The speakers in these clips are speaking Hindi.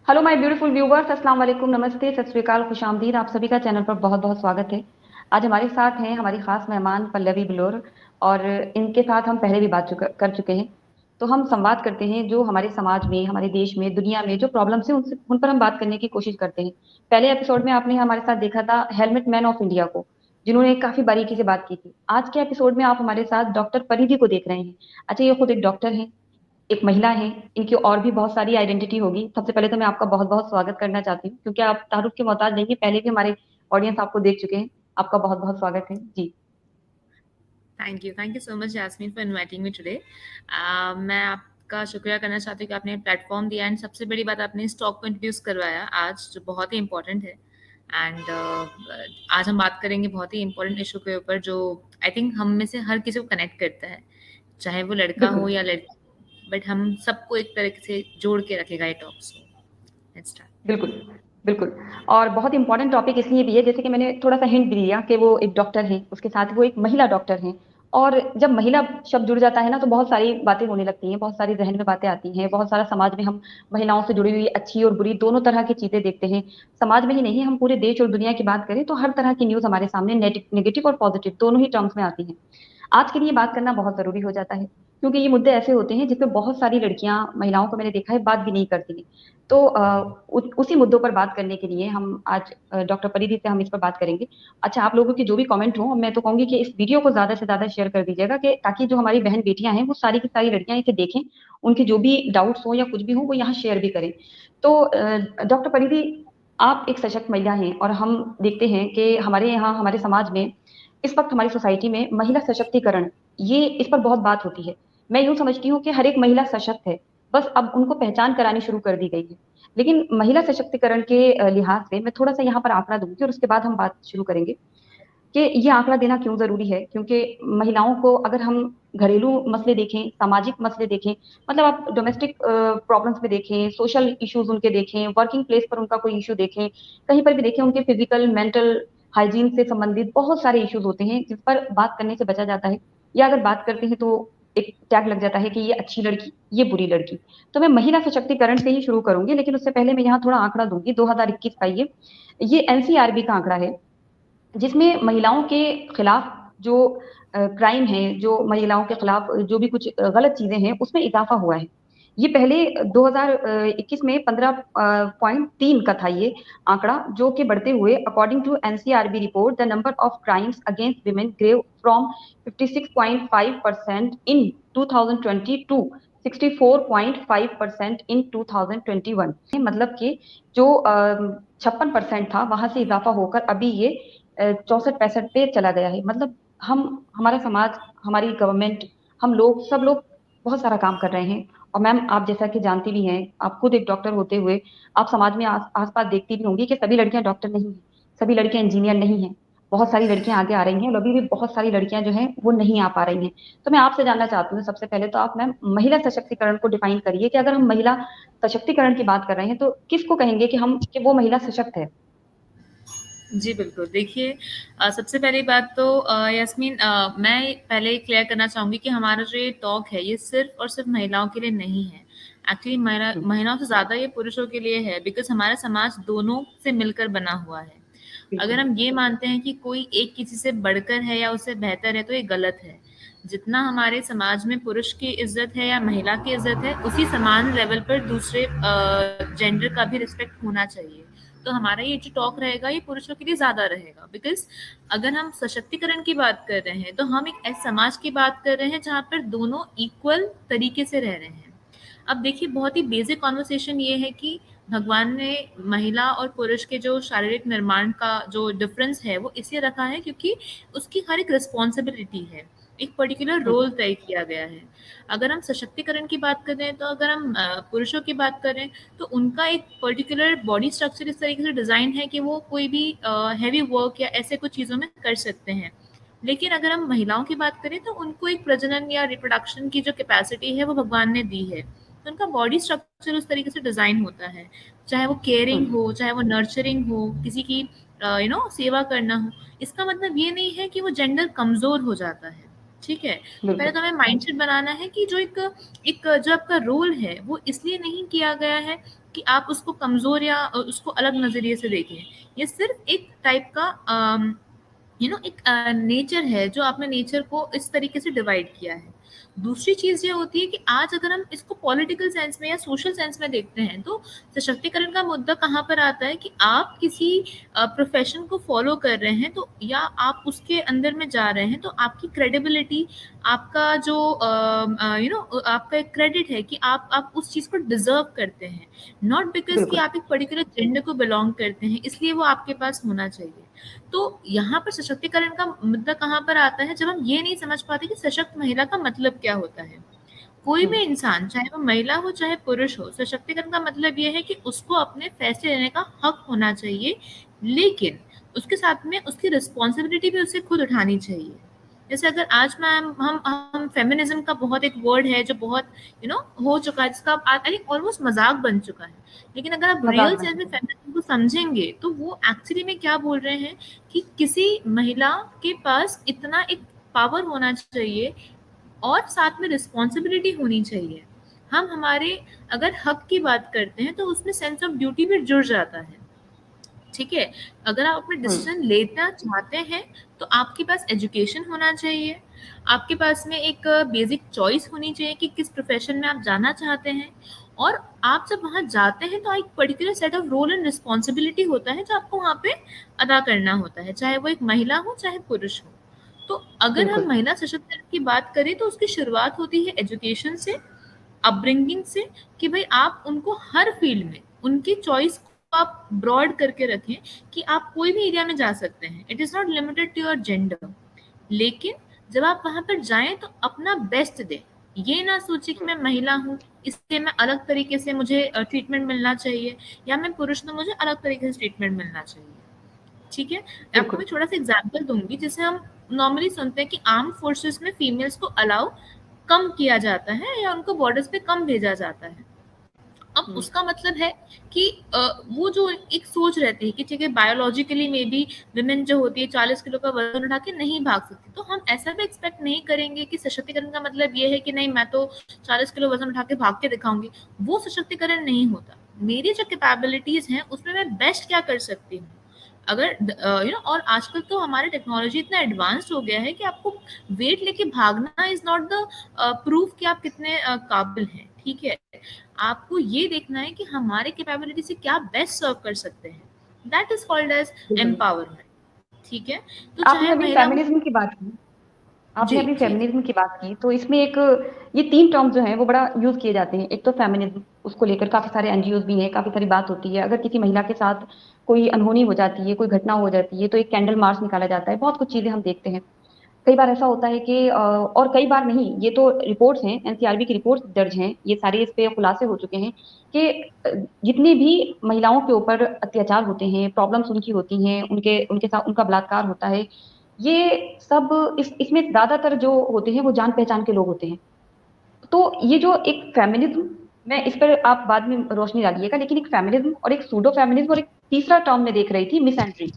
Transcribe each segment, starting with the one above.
हेलो माय ब्यूटीफुल व्यूवर्स, अस्सलाम वालेकुम, नमस्ते, सत श्री अकाल, खुशामदीद। आप सभी का चैनल पर बहुत बहुत स्वागत है। आज हमारे साथ हैं हमारी खास मेहमान पल्लवी बलोर, और इनके साथ हम पहले भी कर चुके हैं। तो हम संवाद करते हैं जो हमारे समाज में, हमारे देश में, दुनिया में जो प्रॉब्लम्स हैं उन पर हम बात करने की कोशिश करते हैं। पहले एपिसोड में आपने हमारे साथ देखा था हेलमेट मैन ऑफ इंडिया को, जिन्होंने काफी बारीकी से बात की थी। आज के एपिसोड में आप हमारे साथ डॉक्टर परिधि को देख रहे हैं। अच्छा, ये खुद एक डॉक्टर हैं, एक महिला है, इनकी और भी बहुत सारी आइडेंटिटी होगी। सबसे पहले तो मैं आपका बहुत बहुत स्वागत करना चाहती हूँ, क्योंकि आप तारुफ के मोहताज नहीं है, पहले भी हमारे ऑडियंस आपको देख चुके हैं। आपका बहुत बहुत स्वागत है जी। Thank you so much Jasmine for inviting me today. मैं आपका शुक्रिया करना चाहती हूँ कि आपने प्लेटफॉर्म दिया एंड सबसे बड़ी बात आपने स्टॉक को इंट्रोड्यूस करवाया आज, जो बहुत ही इम्पोर्टेंट है। एंड आज हम बात करेंगे बहुत ही इम्पोर्टेंट इशू के ऊपर जो आई थिंक हम में से हर किसी को कनेक्ट करता है, चाहे वो लड़का हो बिल्कुल या लड़की, बट हम सबको एक तरीके से जोड़ के रखेगा ये टॉक। So let's start. बिल्कुल बिल्कुल। और बहुत इंपॉर्टेंट टॉपिक इसलिए भी है, जैसे कि मैंने थोड़ा सा हिंट भी दिया कि वो एक डॉक्टर हैं, उसके साथ वो एक महिला डॉक्टर हैं। और जब महिला शब्द जुड़ जाता है ना, तो बहुत सारी बातें होने लगती हैं, बहुत सारी जहन में बातें आती हैं, बहुत सारा समाज में हम महिलाओं से जुड़ी हुई अच्छी और बुरी दोनों तरह की चीजें देखते हैं। समाज में ही नहीं, हम पूरे देश और दुनिया की बात करें तो हर तरह की न्यूज हमारे सामने नेगेटिव और पॉजिटिव दोनों ही टर्म्स में आती हैं। आज के लिए बात करना बहुत जरूरी हो जाता है, क्योंकि ये मुद्दे ऐसे होते हैं जिसपे बहुत सारी लड़कियां, महिलाओं को मैंने देखा है, बात भी नहीं करती हैं। तो उसी मुद्दों पर बात करने के लिए हम आज डॉक्टर परिधि से हम इस पर बात करेंगे। अच्छा, आप लोगों के जो भी कमेंट हो, मैं तो कहूंगी कि इस वीडियो को ज्यादा से ज्यादा शेयर कर दीजिएगा, कि ताकि जो हमारी बहन बेटियां हैं वो सारी की सारी लड़कियां इसे देखें, उनके जो भी डाउट्स हो या कुछ भी हो वो यहाँ शेयर भी करें। तो डॉक्टर परिधि, आप एक सशक्त महिला हैं, और हम देखते हैं कि हमारे यहाँ, हमारे समाज में इस वक्त, हमारी सोसाइटी में महिला सशक्तिकरण, ये इस पर बहुत बात होती है। मैं यूं समझती हूँ कि हर एक महिला सशक्त है, बस अब उनको पहचान करानी शुरू कर दी गई है। लेकिन महिला सशक्तिकरण के लिहाज से मैं थोड़ा सा यहाँ पर आंकड़ा दूंगी, और उसके बाद हम बात शुरू करेंगे कि ये आंकड़ा देना क्यों जरूरी है। क्योंकि महिलाओं को अगर हम घरेलू मसले देखें, सामाजिक मसले देखें, मतलब आप डोमेस्टिक प्रॉब्लम्स में देखें, सोशल इश्यूज उनके देखें, वर्किंग प्लेस पर उनका कोई इशू देखें, कहीं पर भी देखें, उनके फिजिकल मेंटल हाइजीन से संबंधित बहुत सारे इश्यूज होते हैं जिस पर बात करने से बचा जाता है, या अगर बात करते हैं तो एक टैग लग जाता है कि ये अच्छी लड़की, ये बुरी लड़की। तो मैं महिला सशक्तिकरण से ही शुरू करूंगी, लेकिन उससे पहले मैं यहाँ थोड़ा आंकड़ा दूंगी। 2021 का ये एनसीआरबी का आंकड़ा है, जिसमें महिलाओं के खिलाफ जो क्राइम है, जो महिलाओं के खिलाफ जो भी कुछ गलत चीजें हैं, उसमें इजाफा हुआ है। ये पहले 2021 में 15.3 का था ये आंकड़ा, जो कि बढ़ते हुए, according to NCRB report, the number of crimes against women grew from 56.5% in 2020 to 64.5% in 2021। मतलब कि जो 56% था, वहां से इजाफा होकर अभी ये 64-65 पे चला गया है। मतलब हम, हमारा समाज, हमारी गवर्नमेंट, हम लोग, सब लोग बहुत सारा काम कर रहे हैं। और मैम, आप जैसा कि जानती भी हैं, आप खुद एक डॉक्टर होते हुए आप समाज में आस पास देखती भी होंगी कि सभी लड़कियां डॉक्टर नहीं हैं, सभी लड़कियां इंजीनियर नहीं हैं। बहुत सारी लड़कियां आगे आ रही हैं, और अभी भी बहुत सारी लड़कियां जो हैं वो नहीं आ पा रही हैं। तो मैं आपसे जानना चाहती हूँ, सबसे पहले तो आप मैम महिला सशक्तिकरण को डिफाइन करिए, कि अगर हम महिला सशक्तिकरण की बात कर रहे हैं तो किसको कहेंगे कि हम, कि वो महिला सशक्त है। जी, बिल्कुल। देखिए, सबसे पहली बात तो यास्मीन, मैं पहले क्लियर करना चाहूँगी कि हमारा जो ये टॉक है, ये सिर्फ़ और सिर्फ़ महिलाओं के लिए नहीं है। एक्चुअली हम्म, महिलाओं से ज़्यादा ये पुरुषों के लिए है, बिकॉज़ हमारा समाज दोनों से मिलकर बना हुआ है। अगर बिल्कुल हम ये मानते हैं कि कोई एक किसी से बढ़कर है या उससे बेहतर है, तो ये गलत है। जितना हमारे समाज में पुरुष की इज़्ज़त है या महिला की इज़्ज़त है, उसी समान लेवल पर दूसरे जेंडर का भी रिस्पेक्ट होना चाहिए। तो हमारा ये जो टॉक रहेगा, ये पुरुषों के लिए ज़्यादा रहेगा, बिकॉज़ अगर हम सशक्तिकरण की बात कर रहे हैं, तो हम एक ऐसे समाज की बात कर रहे हैं जहाँ पर दोनों इक्वल तरीके से रह रहे हैं। अब देखिए, बहुत ही बेसिक कॉन्वर्सेशन ये है कि भगवान ने महिला और पुरुष के जो शारीरिक निर्माण का जो डिफरेंस है, वो इसलिए रखा है क्योंकि उसकी हर एक रिस्पॉन्सिबिलिटी है, एक पर्टिकुलर हम्म, रोल तय किया गया है। अगर हम सशक्तिकरण की बात करें, तो अगर हम पुरुषों की बात करें, तो उनका एक पर्टिकुलर बॉडी स्ट्रक्चर इस तरीके से डिज़ाइन है कि वो कोई भी हैवी वर्क या ऐसे कुछ चीज़ों में कर सकते हैं। लेकिन अगर हम महिलाओं की बात करें, तो उनको एक प्रजनन या रिप्रोडक्शन की जो कैपेसिटी है, वो भगवान ने दी है। तो उनका बॉडी स्ट्रक्चर उस तरीके से डिज़ाइन होता है, चाहे वो केयरिंग हम्म, हो, चाहे वो नर्चरिंग हो, किसी की सेवा करना हो। इसका मतलब ये नहीं है कि वो जेंडर कमज़ोर हो जाता है, ठीक है? तो पहले बिल्कुल तो हमें माइंडसेट बनाना है कि जो एक एक जो आपका रोल है, वो इसलिए नहीं किया गया है कि आप उसको कमजोर या उसको अलग नजरिए से देखें। ये सिर्फ एक टाइप का एक नेचर है, जो आपने नेचर को इस तरीके से डिवाइड किया है। दूसरी चीज ये होती है कि आज अगर हम इसको पॉलिटिकल सेंस में या सोशल सेंस में देखते हैं, तो सशक्तिकरण का मुद्दा कहाँ पर आता है कि आप किसी प्रोफेशन को फॉलो कर रहे हैं, तो या आप उसके अंदर में जा रहे हैं, तो आपकी क्रेडिबिलिटी, आपका जो आपका एक क्रेडिट है कि आप उस चीज को डिजर्व करते हैं, नॉट बिकॉज कि बिल्कुल। आप एक पर्टिकुलर जेंडर को बिलोंग करते हैं इसलिए वो आपके पास होना चाहिए। तो यहाँ पर सशक्तिकरण का मुद्दा कहाँ पर आता है, जब हम ये नहीं समझ पाते कि सशक्त महिला का मतलब क्या होता है। कोई भी इंसान, चाहे वो महिला हो चाहे पुरुष हो, सशक्तिकरण का मतलब ये है कि उसको अपने फैसले लेने का हक होना चाहिए, लेकिन उसके साथ में उसकी रिस्पॉन्सिबिलिटी भी उसे खुद उठानी चाहिए। जैसे अगर आज मैम हम फेमिनिज्म का बहुत एक वर्ड है जो बहुत हो चुका है, जिसका आई थिंक ऑलमोस्ट मजाक बन चुका है, लेकिन अगर आप मजाक रियल बन सेंस में चुका है। फेमिनिज्म को समझेंगे तो वो एक्चुअली में क्या बोल रहे हैं कि किसी महिला के पास इतना एक पावर होना चाहिए और साथ में रिस्पॉन्सिबिलिटी होनी चाहिए। हम हमारे अगर हक की बात करते हैं तो उसमें सेंस ऑफ ड्यूटी भी जुड़ जाता है। ठीक है, अगर आप अपने हम्म। डिसीजन लेना चाहते हैं तो आपके पास एजुकेशन होना चाहिए, आपके पास में एक बेसिक चॉइस होनी चाहिए कि किस प्रोफेशन में आप जाना चाहते हैं, और आप जब वहां जाते हैं तो एक particular set of role and responsibility होता है जो आपको वहां पे अदा करना होता है, चाहे वो एक महिला हो चाहे पुरुष हो। तो अगर हम बिल्कुल। महिला सशक्तिकरण की बात करें तो उसकी शुरुआत होती है एजुकेशन से, अपब्रिंगिंग से, कि भाई आप उनको हर फील्ड में उनकी चॉइस को आप ब्रॉड करके रखें कि आप कोई भी एरिया में जा सकते हैं, it is not limited to your gender. लेकिन जब आप वहां पर जाएं तो अपना बेस्ट दें, ये ना सोचे कि मैं महिला हूँ इसलिए मैं अलग तरीके से मुझे ट्रीटमेंट मिलना चाहिए, या मैं पुरुष तो मुझे अलग तरीके से ट्रीटमेंट मिलना चाहिए। ठीक है, आपको बिल्कुल। मैं थोड़ा सा एग्जांपल दूंगी। जैसे हम नॉर्मली सुनते हैं कि आर्म फोर्सेस में फीमेल्स को अलाउ कम किया जाता है या उनको बॉर्डर्स पे कम भेजा जाता है। अब हम्म। उसका मतलब है कि वो जो एक सोच रहती है कि ठीक है बायोलॉजिकली में भी विमेन जो होती है 40 किलो का वजन उठा के नहीं भाग सकती, तो हम ऐसा भी एक्सपेक्ट नहीं करेंगे कि सशक्तिकरण का मतलब ये है कि नहीं मैं तो 40 किलो वजन उठा के भाग के दिखाऊंगी। वो सशक्तिकरण नहीं होता। मेरी जो कैपेबिलिटीज हैं उसमें मैं बेस्ट क्या कर सकती हूँ। अगर और आजकल तो हमारी टेक्नोलॉजी इतना एडवांस्ड हो गया है कि आपको वेट लेके भागना इज नॉट द प्रूफ कि आप कितने काबिल हैं। ठीक है, आपको ये देखना है कि हमारे कैपेबिलिटी से क्या बेस्ट सर्व कर सकते हैं, दैट इज कॉल्ड एज बिल्कुल। एम्पावरमेंट। ठीक है, तो आपने चाहे अभी महिला हो। फेमिनिज्म की बात की। आपने जी अभी जी फेमिनिज्म की बात की तो इसमें एक, ये तीन टर्म जो हैं वो बड़ा यूज किए जाते हैं। एक तो फेमिनिज्म, उसको लेकर काफी सारे एनजीओ भी हैं, काफी सारी बात होती है। अगर किसी महिला के साथ कोई अनहोनी हो जाती है, कोई घटना हो जाती है, तो एक कैंडल मार्च निकाला जाता है। बहुत कुछ चीजें हम देखते हैं। कई बार ऐसा होता है कि और कई बार नहीं, ये तो रिपोर्ट्स हैं, एनसीआरबी की रिपोर्ट्स दर्ज हैं, ये सारे इस पे खुलासे हो चुके हैं कि जितने भी महिलाओं के ऊपर अत्याचार होते हैं, प्रॉब्लम्स उनकी होती हैं, उनके उनके साथ उनका बलात्कार होता है, ये सब इसमें ज्यादातर जो होते हैं वो जान पहचान के लोग होते हैं। तो ये जो एक फेमिनिज्म, मैं इस पर आप बाद में रोशनी डालिएगा, लेकिन एक फेमिनिज्म और एक सूडो फेमिनिज्म और एक तीसरा टर्म में देख रही थी, मिसएंड्री।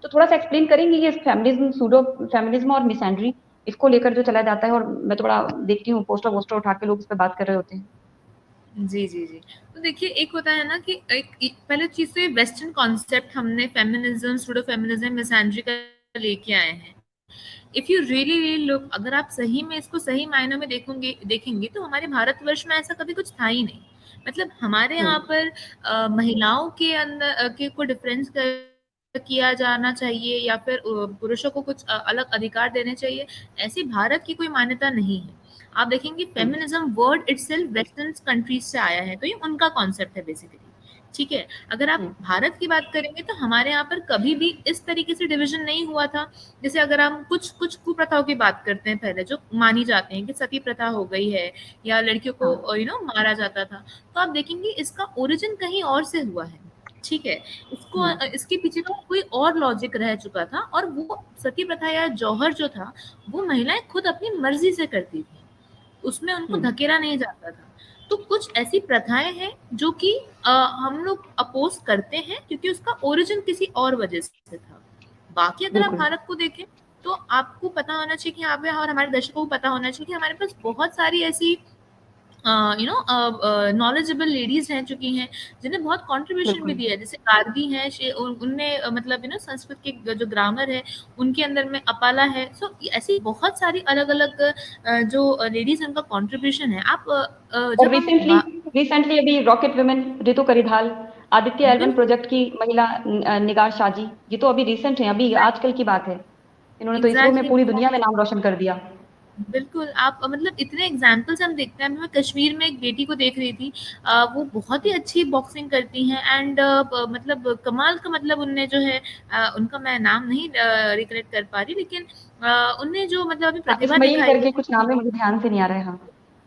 तो थोड़ा सा एक्सप्लेन करेंगे ये फेमिनिज्म, सूडो फेमिनिज्म और मिसएंड्री, इसको लेकर जो चला जाता है। और मैं तो बड़ा देखती हूँ पोस्टर वोस्टर उठा के लोग इस पर बात कर रहे होते हैं। जी जी जी। तो देखिए एक होता है ना कि पहले चीज तो ये वेस्टर्न कॉन्सेप्ट हमने फेमिनिज्म, सूडो फेमिनिज्म, मिसैंड्री का लेके आए हैं। If you really really look, अगर आप सही में इसको सही मायनों में देखेंगे तो हमारे भारतवर्ष में ऐसा कभी कुछ था ही नहीं। मतलब हमारे यहाँ हम्म। पर महिलाओं के अंदर के को डिफरेंस किया जाना चाहिए या फिर पुरुषों को कुछ अलग अधिकार देने चाहिए, ऐसी भारत की कोई मान्यता नहीं है। आप देखेंगे हम्म। Feminism word itself western countries से आया है, तो ये उनका कॉन्सेप्ट है बेसिकली। ठीक है, अगर आप हम्म। भारत की बात करेंगे तो हमारे यहाँ पर कभी भी इस तरीके से डिवीजन नहीं हुआ था। जैसे अगर हम कुछ कुछ कुप्रथाओं की बात करते हैं पहले जो मानी जाती हैं कि सती प्रथा हो गई है या लड़कियों हाँ। को मारा जाता था, तो आप देखेंगे इसका ओरिजिन कहीं और से हुआ है। ठीक है, इसको हम्म। इसके पीछे का कोई और लॉजिक रह चुका था, और वो सती प्रथा या जौहर जो था वो महिलाएं खुद अपनी मर्जी से करती थी, उसमें उनको हम्म। धकेला नहीं जाता था। तो कुछ ऐसी प्रथाएं हैं जो कि हम लोग अपोज करते हैं क्योंकि उसका ओरिजिन किसी और वजह से था। बाकी अगर आप बिल्कुल। भारत को देखें तो आपको पता होना चाहिए कि यहाँ पे, और हमारे दर्शकों को पता होना चाहिए कि हमारे पास बहुत सारी ऐसी नॉलेजेबल लेडीज रह चुकी हैं जिन्हें बहुत कंट्रीब्यूशन भी बिल्कुल। दिया है, जैसे गार्गी हैं, उनने मतलब संस्कृत के जो ग्रामर है उनके अंदर में अपाला है। सो ऐसी बहुत सारी अलग अलग जो लेडीज हैं उनका कंट्रीब्यूशन है। आप और जब हम रिसेंटली रिसेंटली अभी rocket women Ritu Karidhal, Aditya L one बिल्कुल प्रोजेक्ट की महिला निगार शाजी, ये तो अभी रिसेंट है, अभी आजकल की बात है। इन्होंने तो इसरो में एग्जैक्टली पूरी दुनिया में नाम रोशन कर दिया। बिल्कुल, आप मतलब इतने एग्जाम्पल्स हम देखते हैं। मैं कश्मीर में एक बेटी को देख रही थी, वो बहुत ही अच्छी बॉक्सिंग करती हैं एंड मतलब कमाल का, मतलब उनने जो है उनका मैं नाम नहीं रिकलेक्ट कर पा रही, लेकिन उनने जो मतलब अभी हाँ, प्रतिभा इस्माइल दिखाई है। करके कुछ नाम है, मुझे ध्यान से नहीं आ रहा है। हाँ।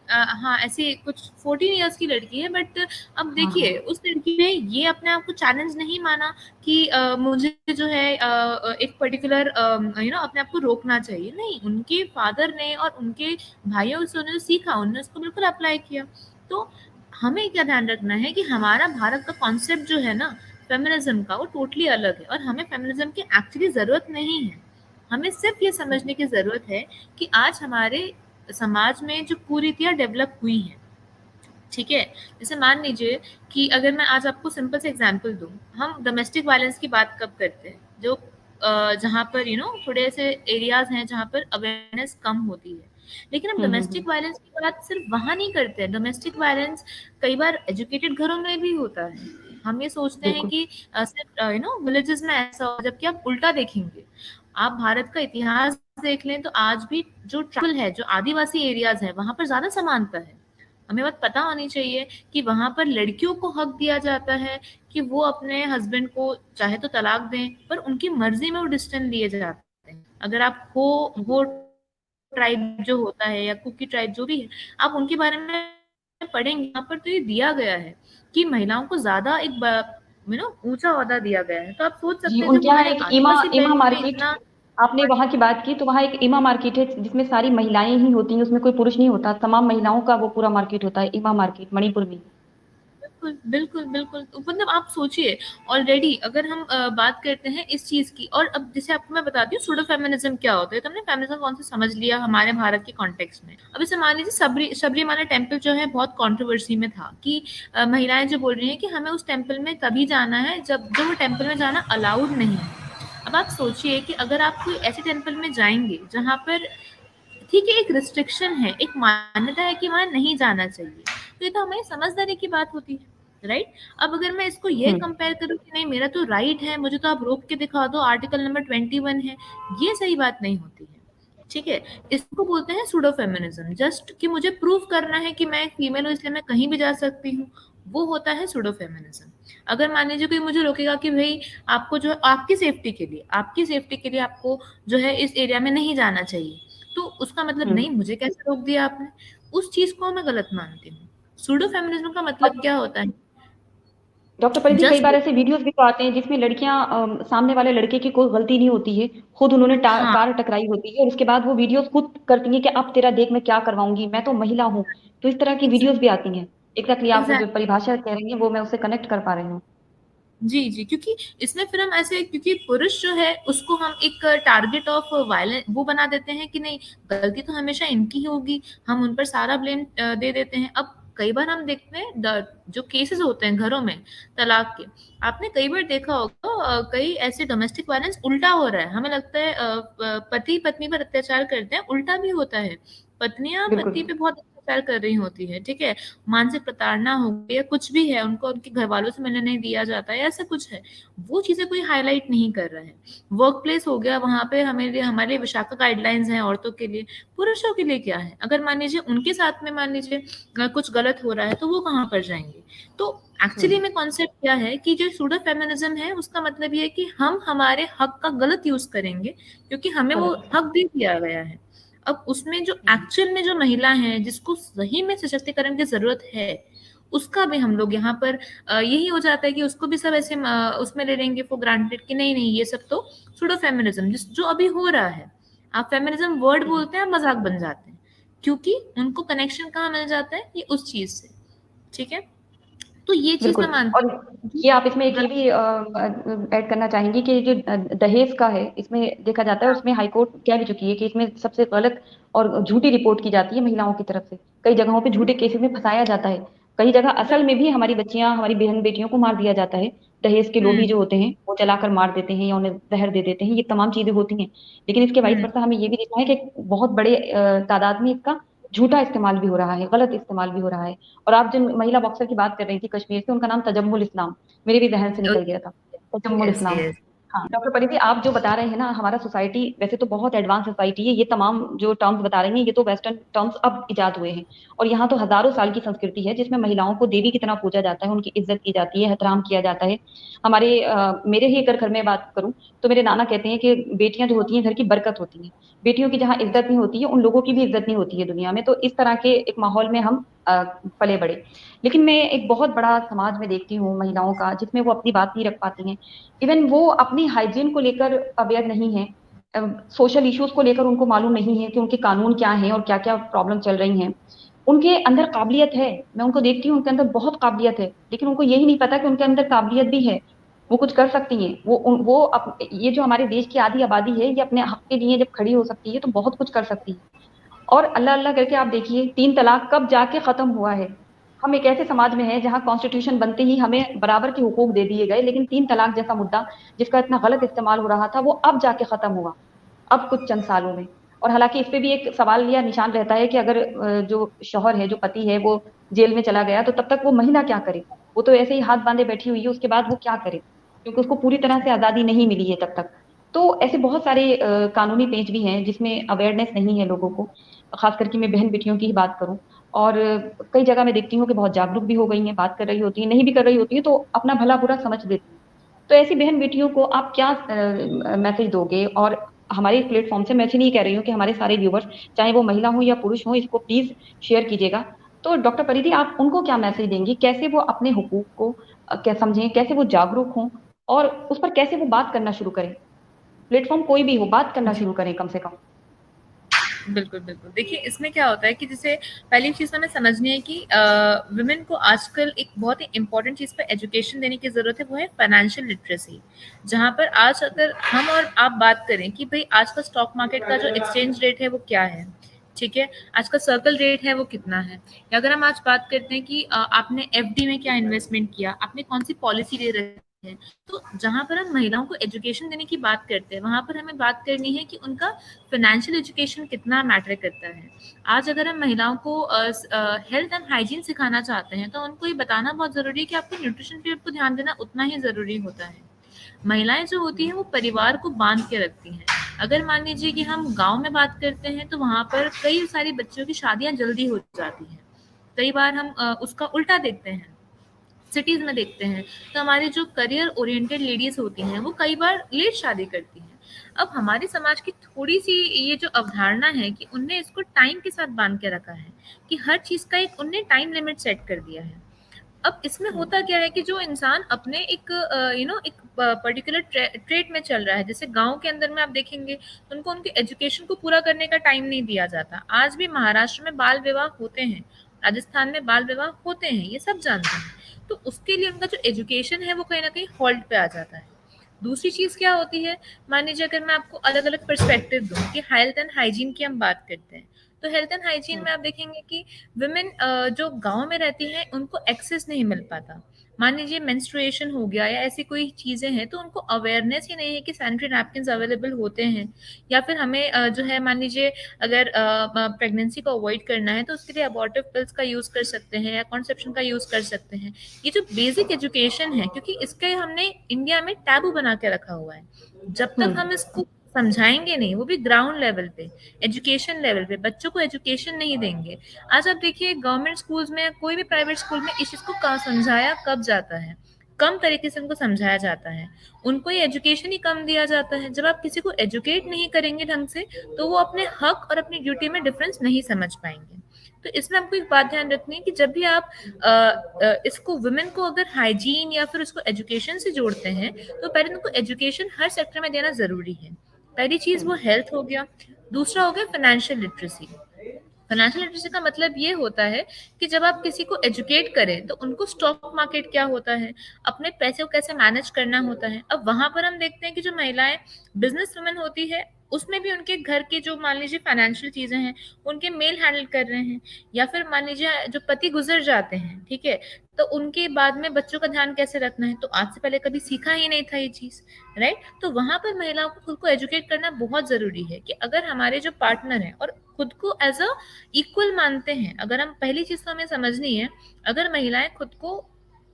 हाँ, ऐसी कुछ 14 इयर्स की लड़की है, बट अब हाँ। हाँ। देखिए उस लड़की ने ये अपने आप को चैलेंज नहीं माना कि मुझे जो है एक पर्टिकुलर अपने आप को रोकना चाहिए। नहीं, उनके फादर ने और उनके भाइयों से उन्होंने सीखा, उन्होंने उसको बिल्कुल अप्लाई किया। तो हमें क्या ध्यान रखना है कि हमारा भारत का कॉन्सेप्ट जो है ना फेमिनिज्म का, वो टोटली अलग है और हमें फेमिनिज्म की एक्चुअली ज़रूरत नहीं है। हमें सिर्फ ये समझने की ज़रूरत है कि आज हमारे समाज में जो कुरीतियाँ डेवलप हुई हैं, ठीक है? जैसे मान लीजिए कि अगर मैं आज आपको सिंपल से एग्ज़ाम्पल दूँ, हम डोमेस्टिक वायलेंस की बात कब करते हैं? जो जहाँ पर थोड़े ऐसे एरियाज़ हैं जहाँ पर अवेयरनेस कम होती है। लेकिन हम हम्म। डोमेस्टिक वायलेंस की बात सिर्फ वहाँ नहीं करते हैं। डोमेस्टिक वायलेंस कई बार एजुकेटेड घरों में भी होता है। हम ये सोचते हैं बिल्कुल। कि सिर्फ विलेजेस में ऐसा हो, जबकि आप उल्टा देखेंगे। आप भारत का इतिहास देख लें तो आज भी जो ट्राइबल है, जो आदिवासी एरियाज़ हैं, वहाँ पर ज़्यादा समानता है। हमें बात पता होनी चाहिए कि वहाँ पर लड़कियों को हक दिया जाता है कि वो अपने हस्बैंड को चाहे तो तलाक दें, पर उनकी मर्जी में वो डिसीजन लिए जाते हैं। अगर आप हो ट्राइब जो होता है या कुकी ट्राइब जो भी है, आप उनके बारे में पढ़ेंगे, यहाँ पर तो ये दिया गया है कि महिलाओं को ज्यादा एक ऊंचा ओहदा दिया गया है। तो आप सोच जी, सकते हैं जब उनके यहाँ हमारे एक इमा आदिवासी इमा बेल्ट में मार्केट, इतना आपने वहाँ की बात की तो वहाँ एक इमा मार्केट है जिसमें सारी महिलाएं ही होती हैं, उसमें कोई पुरुष नहीं होता, तमाम महिलाओं का वो पूरा मार्केट होता है, इमा मार्केट मणिपुर में। बिल्कुल, बिल्कुल, बिल्कुल। तो मतलब आप सोचिए, ऑलरेडी अगर हम बात करते हैं इस चीज़ की, और अब जैसे आपको मैं बताती हूँ सूडो फेमिनिज़्म क्या होता है, तो हमने फेमिनिज़्म कौन सा समझ लिया हमारे भारत के कॉन्टेक्स्ट में। अब जैसे मान लीजिए सबरीमाला टेम्पल जो है बहुत कंट्रोवर्सी में था कि महिलाएँ जो बोल रही हैं कि हमें उस टेम्पल में तभी जाना है जब वो टेम्पल में जाना अलाउड नहीं है। अब आप सोचिए कि अगर आप कोई ऐसे टेम्पल में जाएँगे जहाँ पर ठीक है, एक रिस्ट्रिक्शन है, एक मान्यता है कि वहाँ नहीं जाना चाहिए। तो ये तो हमारी समझदारी की बात होती है, राइट? अब अगर मैं इसको ये हम्म। कंपेयर करूँ कि नहीं मेरा तो राइट है, मुझे तो आप रोक के दिखा दो, आर्टिकल नंबर 21 है, ये सही बात नहीं होती है। ठीक है? इसको बोलते हैं सूडो फेमिनिज्म। जस्ट कि मुझे प्रूव करना है कि मैं एक फीमेल हूँ इसलिए मैं कहीं भी जा सकती हूँ, वो होता है सूडो फेमिनिज्म। अगर मान लीजिए कोई मुझे रोकेगा कि भई आपको जो है आपकी सेफ्टी के लिए आपको जो है इस एरिया में नहीं जाना चाहिए। तो उसका मतलब हम्म। नहीं, मुझे कैसे रोक दिया आपने? उस चीज़ को मैं गलत मानती हूँ। सूडो फेमिनिज्म का मतलब और क्या होता है? डॉक्टर परिधि, कई जस्ट बार ऐसे वीडियोस भी तो आते हैं जिसमें लड़कियां, सामने वाले लड़के की कोई गलती नहीं होती है, खुद उन्होंने हाँ, कार टकराई होती है और उसके बाद वो वीडियोस खुद करती हैं कि अब तेरा देख मैं क्या करवाऊंगी, मैं तो महिला हूँ। तो इस तरह की वीडियोस भी आती हैं। एग्जैक्टली आप जो एग्ज़ैक्टली। परिभाषा कह रही हैं वो मैं उससे कनेक्ट कर पा रही हूँ। जी, जी, क्योंकि इसमें फिर हम ऐसे, क्योंकि पुरुष जो है उसको हम एक टारगेट ऑफ वायलेंस वो बना देते हैं कि नहीं, गलती तो हमेशा इनकी ही होगी, हम उन पर सारा ब्लेम दे देते हैं। अब कई बार हम देखते हैं जो केसेस होते हैं घरों में तलाक के, आपने कई बार देखा होगा कई ऐसे डोमेस्टिक वायलेंस उल्टा हो रहा है। हमें लगता है पति पत्नी पर अत्याचार करते हैं, उल्टा भी होता है। पत्नियाँ बिल्कुल। पति पे बहुत अत्याचार कर रही होती है, ठीक है? मानसिक प्रताड़ना हो गई या कुछ भी है, उनको उनके घरवालों से मिलने नहीं दिया जाता है, ऐसा कुछ है, वो चीज़ें कोई हाइलाइट नहीं कर रहा है। वर्क प्लेस हो गया, वहाँ पे हमारे लिए विशाखा गाइडलाइंस हैं औरतों के लिए, पुरुषों के लिए क्या है? अगर मान लीजिए उनके साथ में मान लीजिए कुछ गलत हो रहा है, तो वो कहाँ पर जाएँगे? तो एक्चुअली हम्म। में कॉन्सेप्ट क्या है कि जो सूडो फेमिनिज्म है, उसका मतलब ये है कि हम हमारे हक का गलत यूज़ करेंगे, क्योंकि हमें वो गलत। हक दे दिया गया है। अब उसमें जो हम्म। एक्चुअल में जो महिला हैं, जिसको सही में सशक्तिकरण की ज़रूरत है, उसका भी हम लोग यहाँ पर यही हो जाता है कि उसको भी सब ऐसे उसमें ले लेंगे फॉर ग्रांटेड कि नहीं-नहीं ये सब तो सूडो फेमिनिज्म जो अभी हो रहा है। आप फेमिनिज्म वर्ड हम्म। बोलते हैं, आप मज़ाक बन जाते हैं, क्योंकि उनको कनेक्शन कहाँ मिल जाता है? ये उस चीज़ से, ठीक है? तो ये चीज मैं बिल्कुल। मानती और हूँ ये आप इसमें एक ये कि भी ऐड करना चाहेंगी कि जो दहेज का है, इसमें देखा जाता है, उसमें हाई कोर्ट कह भी चुकी है कि इसमें सबसे गलत और झूठी रिपोर्ट की जाती है महिलाओं की तरफ से। कई जगहों पे झूठे केसेस में फंसाया जाता है। कई जगह असल में भी हमारी बच्चियां, हमारी बहन बेटियों को मार दिया जाता है। दहेज के लोभी हम्म जो होते हैं वो जलाकर मार देते हैं या उन्हें जहर दे देते हैं, ये तमाम चीजें होती हैं। लेकिन इसके वाइस हम्म वर्सा हमें ये भी देखना है कि बहुत बड़े तादाद में इसका झूठा इस्तेमाल भी हो रहा है, गलत इस्तेमाल भी हो रहा है। और आप जिन महिला बॉक्सर की बात कर रही थी कश्मीर से, उनका नाम तजम्मुल इस्लाम, मेरे भी जहन से निकल गया था। तजम्मुल यस इस्लाम। यस हाँ डॉक्टर परिधि, आप जो बता रहे हैं ना, हमारा सोसाइटी वैसे तो बहुत एडवांस सोसाइटी है। ये तमाम जो टर्म्स बता रही हैं ये तो वेस्टर्न टर्म्स अब इजाद हुए हैं। और यहाँ तो हजारों साल की संस्कृति है जिसमें महिलाओं को देवी की तरह पूजा जाता है, उनकी इज्जत की जाती है, एहतराम किया जाता है। हमारे मेरे ही अगर घर में बात करूं तो मेरे नाना कहते हैं कि बेटियां जो होती हैं घर की बरकत होती हैं। बेटियों की जहाँ इज्जत नहीं होती है, उन लोगों की भी इज्जत नहीं होती है दुनिया में। तो इस तरह के एक माहौल में हम पले बड़े। लेकिन मैं एक बहुत बड़ा समाज में देखती हूँ महिलाओं का, जिसमें वो अपनी बात नहीं रख पाती हैं। इवन वो अपनी हाइजीन को लेकर अवेयर नहीं है। सोशल इश्यूज को लेकर उनको मालूम नहीं है कि उनके कानून क्या हैं और क्या क्या प्रॉब्लम चल रही हैं। उनके अंदर काबिलियत है, मैं उनको देखती हूँ, उनके अंदर बहुत काबिलियत है, लेकिन उनको यही नहीं पता कि उनके अंदर काबिलियत भी है। वो कुछ कर सकती हैं। ये जो हमारे देश की आधी आबादी है, ये अपने हक के लिए जब खड़ी हो सकती है तो बहुत कुछ कर सकती है। और अल्लाह अल्लाह करके आप देखिए, 3 तलाक कब जाके खत्म हुआ है। हम एक ऐसे समाज में हैं जहां कॉन्स्टिट्यूशन बनते ही हमें बराबर के हुकूक दे दिए गए, लेकिन 3 तलाक जैसा मुद्दा जिसका इतना गलत इस्तेमाल हो रहा था, वो अब जाके खत्म हुआ, अब कुछ चंद सालों में। और हालांकि इस पे भी एक सवाल या निशान रहता है कि अगर जो शौहर है, जो पति है, वो जेल में चला गया तो तब तक वो महिला क्या करे। वो तो ऐसे ही हाथ बांधे बैठी हुई है, उसके बाद वो क्या करे, क्योंकि उसको पूरी तरह से आजादी नहीं मिली है तब तक। तो ऐसे बहुत सारे कानूनी पेंच भी हैं जिसमें अवेयरनेस नहीं है लोगों को। खास करके मैं बहन बेटियों की ही बात करूं, और कई जगह मैं देखती हूँ कि बहुत जागरूक भी हो गई हैं, बात कर रही होती हैं, नहीं भी कर रही होती हैं तो अपना भला बुरा समझ लेती हैं। तो ऐसी बहन बेटियों को आप क्या मैसेज दोगे? और हमारे इस प्लेटफॉर्म से, मैं ऐसे नहीं कह रही हूँ कि हमारे सारे व्यूवर्स, चाहे वो महिला हो या पुरुष हो, इसको प्लीज शेयर कीजिएगा। तो डॉक्टर परिधि, आप उनको क्या मैसेज देंगी? कैसे वो अपने हुकूक को क्या समझें, कैसे वो जागरूक हों, और उस पर कैसे वो बात करना शुरू करें? प्लेटफॉर्म कोई भी हो, बात करना जी शुरू करें कम से कम। बिल्कुल बिल्कुल। देखिए इसमें क्या होता है कि जैसे पहली चीज हमें समझनी है कि वुमेन को आजकल एक बहुत ही इंपॉर्टेंट चीज पर एजुकेशन देने की जरूरत है, वो है फाइनेंशियल लिटरेसी। जहां पर आज अगर हम और आप बात करें कि भाई आज का स्टॉक मार्केट का जो एक्सचेंज रेट है वो क्या है, ठीक है, आज का सर्कल रेट है वो कितना है, या अगर हम आज बात करते हैं कि आपने एफडी में क्या इन्वेस्टमेंट किया, आपने कौन सी पॉलिसी ले रखी है। तो जहां पर हम महिलाओं को एजुकेशन देने की बात करते हैं, वहां पर हमें बात करनी है कि उनका फाइनेंशियल एजुकेशन कितना मैटर करता है। आज अगर हम महिलाओं को हेल्थ एंड हाइजीन सिखाना चाहते हैं तो उनको ये बताना बहुत जरूरी है कि आपको न्यूट्रिशन पीरियड को ध्यान देना उतना ही जरूरी होता है। महिलाएं जो होती हैं वो परिवार को बांध के रखती हैं। अगर मान लीजिए कि हम गांव में बात करते हैं तो वहां पर कई सारी बच्चों की शादियां जल्दी हो जाती हैं। कई बार हम उसका उल्टा देखते हैं, सिटीज में देखते हैं, तो हमारी जो करियर ओरिएंटेड लेडीज होती हैं वो कई बार लेट शादी करती हैं। अब हमारे समाज की थोड़ी सी ये जो अवधारणा है कि उनने इसको टाइम के साथ बांध के रखा है, कि हर चीज का एक उनने टाइम लिमिट सेट कर दिया है। अब इसमें होता क्या है कि जो इंसान अपने एक एक पर्टिकुलर ट्रेड में चल रहा है, जैसे गांव के अंदर में आप देखेंगे तो उनको उनके एजुकेशन को पूरा करने का टाइम नहीं दिया जाता। आज भी महाराष्ट्र में बाल विवाह होते हैं, राजस्थान में बाल विवाह होते हैं, ये सब जानते हैं। तो उसके लिए उनका जो एजुकेशन है वो कहीं ना कहीं हॉल्ट पे आ जाता है। दूसरी चीज क्या होती है, मान लीजिए अगर मैं आपको अलग अलग पर्सपेक्टिव दूं कि हेल्थ एंड हाइजीन की हम बात करते हैं, तो हेल्थ एंड हाइजीन में आप देखेंगे कि वुमेन जो गांव में रहती हैं उनको एक्सेस नहीं मिल पाता। मान लीजिए मेंस्ट्रुएशन हो गया या ऐसी कोई चीजें हैं तो उनको अवेयरनेस ही नहीं है कि सैनिटरी नैपकिन अवेलेबल होते हैं। या फिर हमें जो है मान लीजिए अगर प्रेगनेंसी को अवॉइड करना है तो उसके लिए अबॉर्टिव पिल्स का यूज कर सकते हैं या कॉन्सेप्शन का यूज कर सकते हैं। ये जो बेसिक एजुकेशन है, क्योंकि इसके हमने इंडिया में टैबू बना के रखा हुआ है, जब तक हम हम्म। इसको समझाएंगे नहीं, वो भी ग्राउंड लेवल पे, एजुकेशन लेवल पे बच्चों को एजुकेशन नहीं देंगे। आज आप देखिए गवर्नमेंट स्कूल्स में या कोई भी प्राइवेट स्कूल में इस चीज को समझाया कब जाता है, कम तरीके से उनको समझाया जाता है। उनको ये एजुकेशन ही कम दिया जाता है। जब आप किसी को एजुकेट नहीं करेंगे ढंग से तो वो अपने हक और अपनी ड्यूटी में डिफरेंस नहीं समझ पाएंगे। तो इसमें आपको एक बात ध्यान रखनी है कि जब भी आप इसको वुमेन को अगर हाइजीन या फिर उसको एजुकेशन से जोड़ते हैं तो पहले उनको एजुकेशन हर सेक्टर में देना जरूरी है। पहली चीज वो हम्म। हेल्थ हो गया, दूसरा हो गया फाइनेंशियल लिटरेसी। फाइनेंशियल लिटरेसी का मतलब ये होता है कि जब आप किसी को एजुकेट करें तो उनको स्टॉक मार्केट क्या होता है, अपने पैसे को कैसे मैनेज करना होता है। अब वहां पर हम देखते हैं कि जो महिलाएं बिजनेस वुमेन होती है उसमें भी उनके घर की जो मान लीजिए फाइनेंशियल चीजें हैं उनके मेल हैंडल कर रहे हैं, या फिर मान लीजिए जो पति गुजर जाते हैं, ठीक है, तो उनके बाद में बच्चों का ध्यान कैसे रखना है, तो आज से पहले कभी सीखा ही नहीं था ये चीज, राइट। तो वहां पर महिलाओं को खुद को एजुकेट करना बहुत जरूरी है कि अगर हमारे जो पार्टनर है और खुद को एज अ इक्वल मानते हैं, अगर हम पहली चीज तो हमें समझनी है, अगर महिलाएं खुद को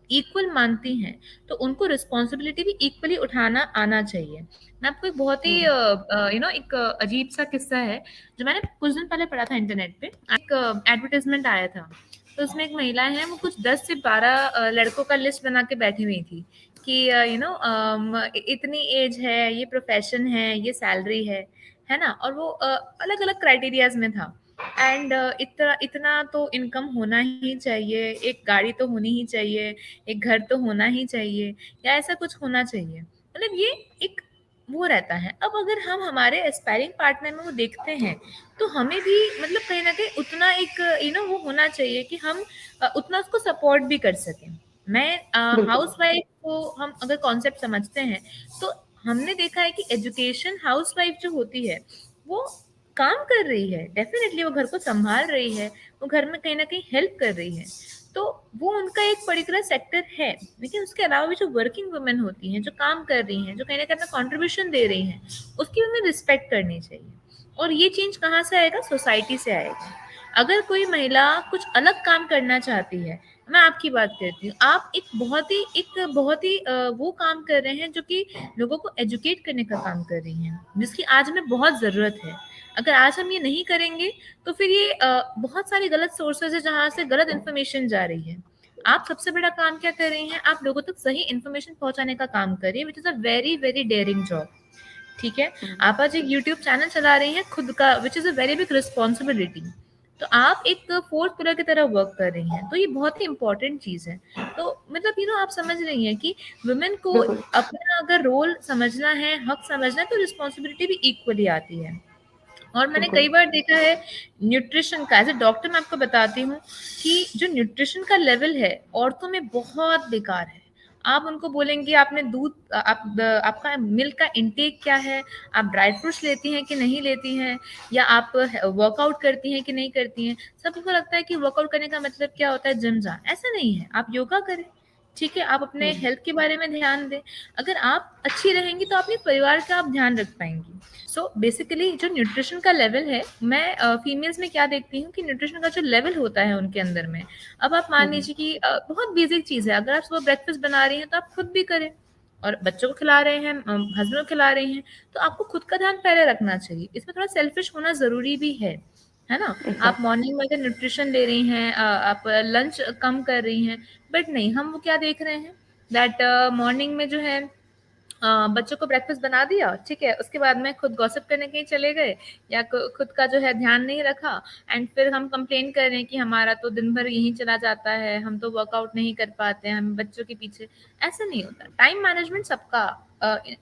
इक्वल मानती हैं तो उनको रिस्पॉन्सिबिलिटी भी इक्वली उठाना आना चाहिए। मैं आपको एक बहुत ही एक अजीब सा किस्सा है जो मैंने कुछ दिन पहले पढ़ा था इंटरनेट पे। एक एडवर्टाइजमेंट आया था, तो उसमें एक महिला है, वो कुछ 10 से 12 लड़कों का लिस्ट बना के बैठी हुई थी कि इतनी एज है, ये प्रोफेशन है, ये सैलरी है ना, और वो अलग अलग क्राइटेरियाज में था। एंड इतना इतना तो इनकम होना ही चाहिए, एक गाड़ी तो होनी ही चाहिए, एक घर तो होना ही चाहिए, या ऐसा कुछ होना चाहिए, मतलब ये एक वो रहता है। अब अगर हम हमारे एस्पायरिंग पार्टनर में वो देखते हैं तो हमें भी मतलब कहीं ना कहीं उतना एक वो होना चाहिए कि हम उतना उसको सपोर्ट भी कर सकें। मैं बिल्कुल। हाउस वाइफ को हम अगर कॉन्सेप्ट समझते हैं तो हमने देखा है कि एजुकेशन हाउस वाइफ जो होती है वो काम कर रही है, डेफिनेटली वो घर को संभाल रही है, वो घर में कहीं ना कहीं हेल्प कर रही है, तो वो उनका एक पर्टिकुलर सेक्टर है। लेकिन उसके अलावा भी जो वर्किंग वुमेन होती हैं, जो काम कर रही हैं, जो कहीं ना कहीं अपना कॉन्ट्रीब्यूशन दे रही हैं, उसकी हमें रिस्पेक्ट करनी चाहिए। और ये चेंज कहाँ से आएगा? सोसाइटी से आएगा। अगर कोई महिला कुछ अलग काम करना चाहती है, मैं आपकी बात करती हूँ, आप एक बहुत ही वो काम कर रहे हैं जो कि लोगों को एजुकेट करने का काम कर रही हैं, जिसकी आज हमें बहुत जरूरत है। अगर आज हम ये नहीं करेंगे तो फिर ये बहुत सारी गलत सोर्सेज है जहां से गलत इन्फॉर्मेशन जा रही है। आप सबसे बड़ा काम क्या कर रही हैं? आप लोगों तक सही इन्फॉर्मेशन पहुंचाने का काम कर रही है, which is a very very dairying job. ठीक है, आप आज एक यूट्यूब चैनल चला रही हैं खुद का, which is a very big responsibility. तो आप एक फोर्थ पिलर की तरह वर्क कर रही हैं, तो ये बहुत ही इंपॉर्टेंट चीज है। तो मतलब आप समझ रही हैं कि वुमेन को बिल्कुल। अपना अगर रोल समझना है, हक समझना है, तो रिस्पॉन्सिबिलिटी भी इक्वली आती है। और मैंने बिल्कुल। कई बार देखा है न्यूट्रिशन का, एज ए डॉक्टर मैं आपको बताती हूँ कि जो न्यूट्रिशन का लेवल है औरतों में बहुत बेकार है। आप उनको बोलेंगे आपने दूध आपका मिल्क का इंटेक क्या है, आप ड्राई फ्रूट्स लेती हैं कि नहीं लेती हैं, या आप वर्कआउट करती हैं कि नहीं करती हैं। सबको लगता है कि वर्कआउट करने का मतलब क्या होता है, जिम जा। ऐसा नहीं है, आप योगा करें, ठीक है, आप अपने हम्म। हेल्थ के बारे में ध्यान दें। अगर आप अच्छी रहेंगी तो अपने परिवार का आप ध्यान रख पाएंगी। सो बेसिकली जो न्यूट्रिशन का लेवल है, मैं फीमेल्स में क्या देखती हूँ कि न्यूट्रिशन का जो लेवल होता है उनके अंदर में, अब आप मान हम्म। लीजिए कि बहुत बेसिक चीज है, अगर आप सुबह ब्रेकफास्ट बना रही हैं तो आप खुद भी करें, और बच्चों को खिला रहे हैं, हस्बैंड को खिला रही हैं, तो आपको खुद का ध्यान पहले रखना चाहिए। इसमें थोड़ा सेल्फिश होना जरूरी भी है ना। आप एग्जैक्टली। मॉर्निंग में अगर न्यूट्रिशन ले रही हैं, आप लंच कम कर रही हैं, बट नहीं, हम वो क्या देख रहे हैं दैट मॉर्निंग में जो है बच्चों को ब्रेकफास्ट बना दिया, ठीक है, उसके बाद में खुद गॉसिप करने कहीं चले गए, या खुद का जो है ध्यान नहीं रखा, एंड फिर हम कंप्लेन कर रहे हैं कि हमारा तो दिन भर यहीं चला जाता है, हम तो वर्कआउट नहीं कर पाते हैं, हम बच्चों के पीछे। ऐसा नहीं होता, टाइम मैनेजमेंट सबका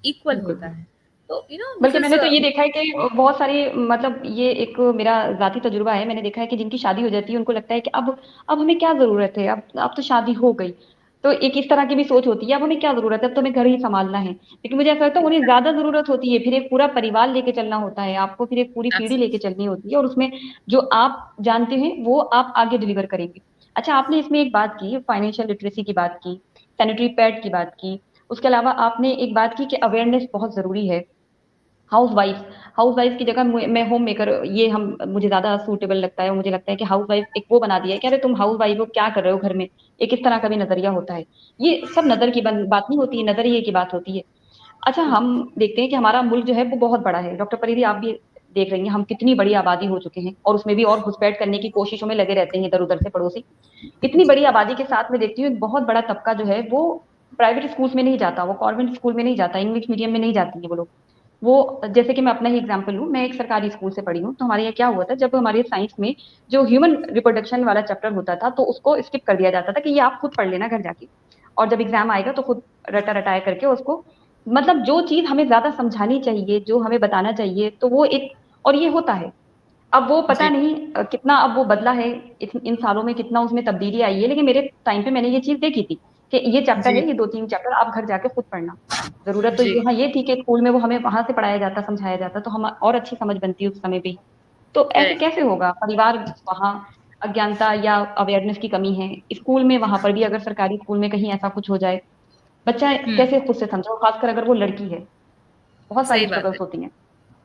इक्वल होता बिल्कुल। है। तो दिस बल्कि इज मैंने तो ये देखा है कि बहुत सारी, मतलब ये एक मेरा जाती तजुर्बा है, मैंने देखा है कि जिनकी शादी हो जाती है उनको लगता है कि अब हमें क्या जरूरत है, अब तो शादी हो गई। तो एक इस तरह की भी सोच होती है, अब हमें क्या जरूरत है, अब तो हमें घर ही संभालना है। लेकिन मुझे ऐसा लगता है उन्हें ज्यादा जरूरत होती है, फिर एक पूरा परिवार लेके चलना होता है आपको, फिर एक पूरी पीढ़ी लेके चलनी होती है, और उसमें जो आप जानते हैं वो आप आगे डिलीवर करेंगे। अच्छा, आपने इसमें एक बात की, फाइनेंशियल लिटरेसी की बात की, सैनिटरी पैड की बात की, उसके अलावा आपने एक बात की कि अवेयरनेस बहुत जरूरी है। हाउस वाइफ की जगह मैं होम मेकर, ये हम मुझे ज्यादा सूटेबल लगता है, और मुझे लगता है कि हाउस वाइफ एक वो बना दिया है कि अरे तुम हाउस वाइफ हो, क्या कर रहे हो घर में। एक इस तरह का भी नजरिया होता है। ये सब नजर की बात नहीं होती है, नजरिए की बात होती है। अच्छा, हम देखते हैं कि हमारा मुल्क जो है वो बहुत बड़ा है। डॉक्टर परिधि, आप भी देख रही हैं हम कितनी बड़ी आबादी हो चुके हैं, और उसमें भी और घुसपैठ करने की कोशिशों में लगे रहते हैं इधर उधर से पड़ोसी। इतनी बड़ी आबादी के साथ में देखती हूँ एक बहुत बड़ा तबका जो है वो प्राइवेट स्कूल्स में नहीं जाता, वो कॉन्वेंट स्कूल में नहीं जाता, इंग्लिश मीडियम में नहीं जाती है वो लोग। वो, जैसे कि मैं अपना ही एग्जांपल लूं, मैं एक सरकारी स्कूल से पढ़ी हूँ, तो हमारे यहाँ क्या हुआ था, जब हमारे साइंस में जो ह्यूमन रिप्रोडक्शन वाला चैप्टर होता था तो उसको स्किप कर दिया जाता था कि ये आप खुद पढ़ लेना घर जाके, और जब एग्जाम आएगा तो खुद रटा रटाया करके उसको, मतलब जो चीज हमें ज्यादा समझानी चाहिए, जो हमें बताना चाहिए, तो वो एक, और ये होता है। अब वो पता जी, नहीं कितना अब वो बदला है, इन सालों में कितना उसमें तब्दीली आई है, लेकिन मेरे टाइम पे मैंने ये चीज देखी थी कि ये चैप्टर जी, है, ये 2-3 चैप्टर आप घर जाके खुद पढ़ना। जरूरत तो जी, यहाँ ये थी कि स्कूल में वो हमें वहां से पढ़ाया जाता, समझाया जाता, तो हम और अच्छी समझ बनती उस समय पे। तो ऐसे करेक्ट। कैसे होगा? परिवार वहाँ अज्ञानता या अवेयरनेस की कमी है, स्कूल में वहां पर भी अगर सरकारी स्कूल में कहीं ऐसा कुछ हो जाए, बच्चा हुँ, कैसे खुद से समझे, और खासकर अगर वो लड़की है, बहुत सही सारी बात है। स्ट्रगल्स होती हैं।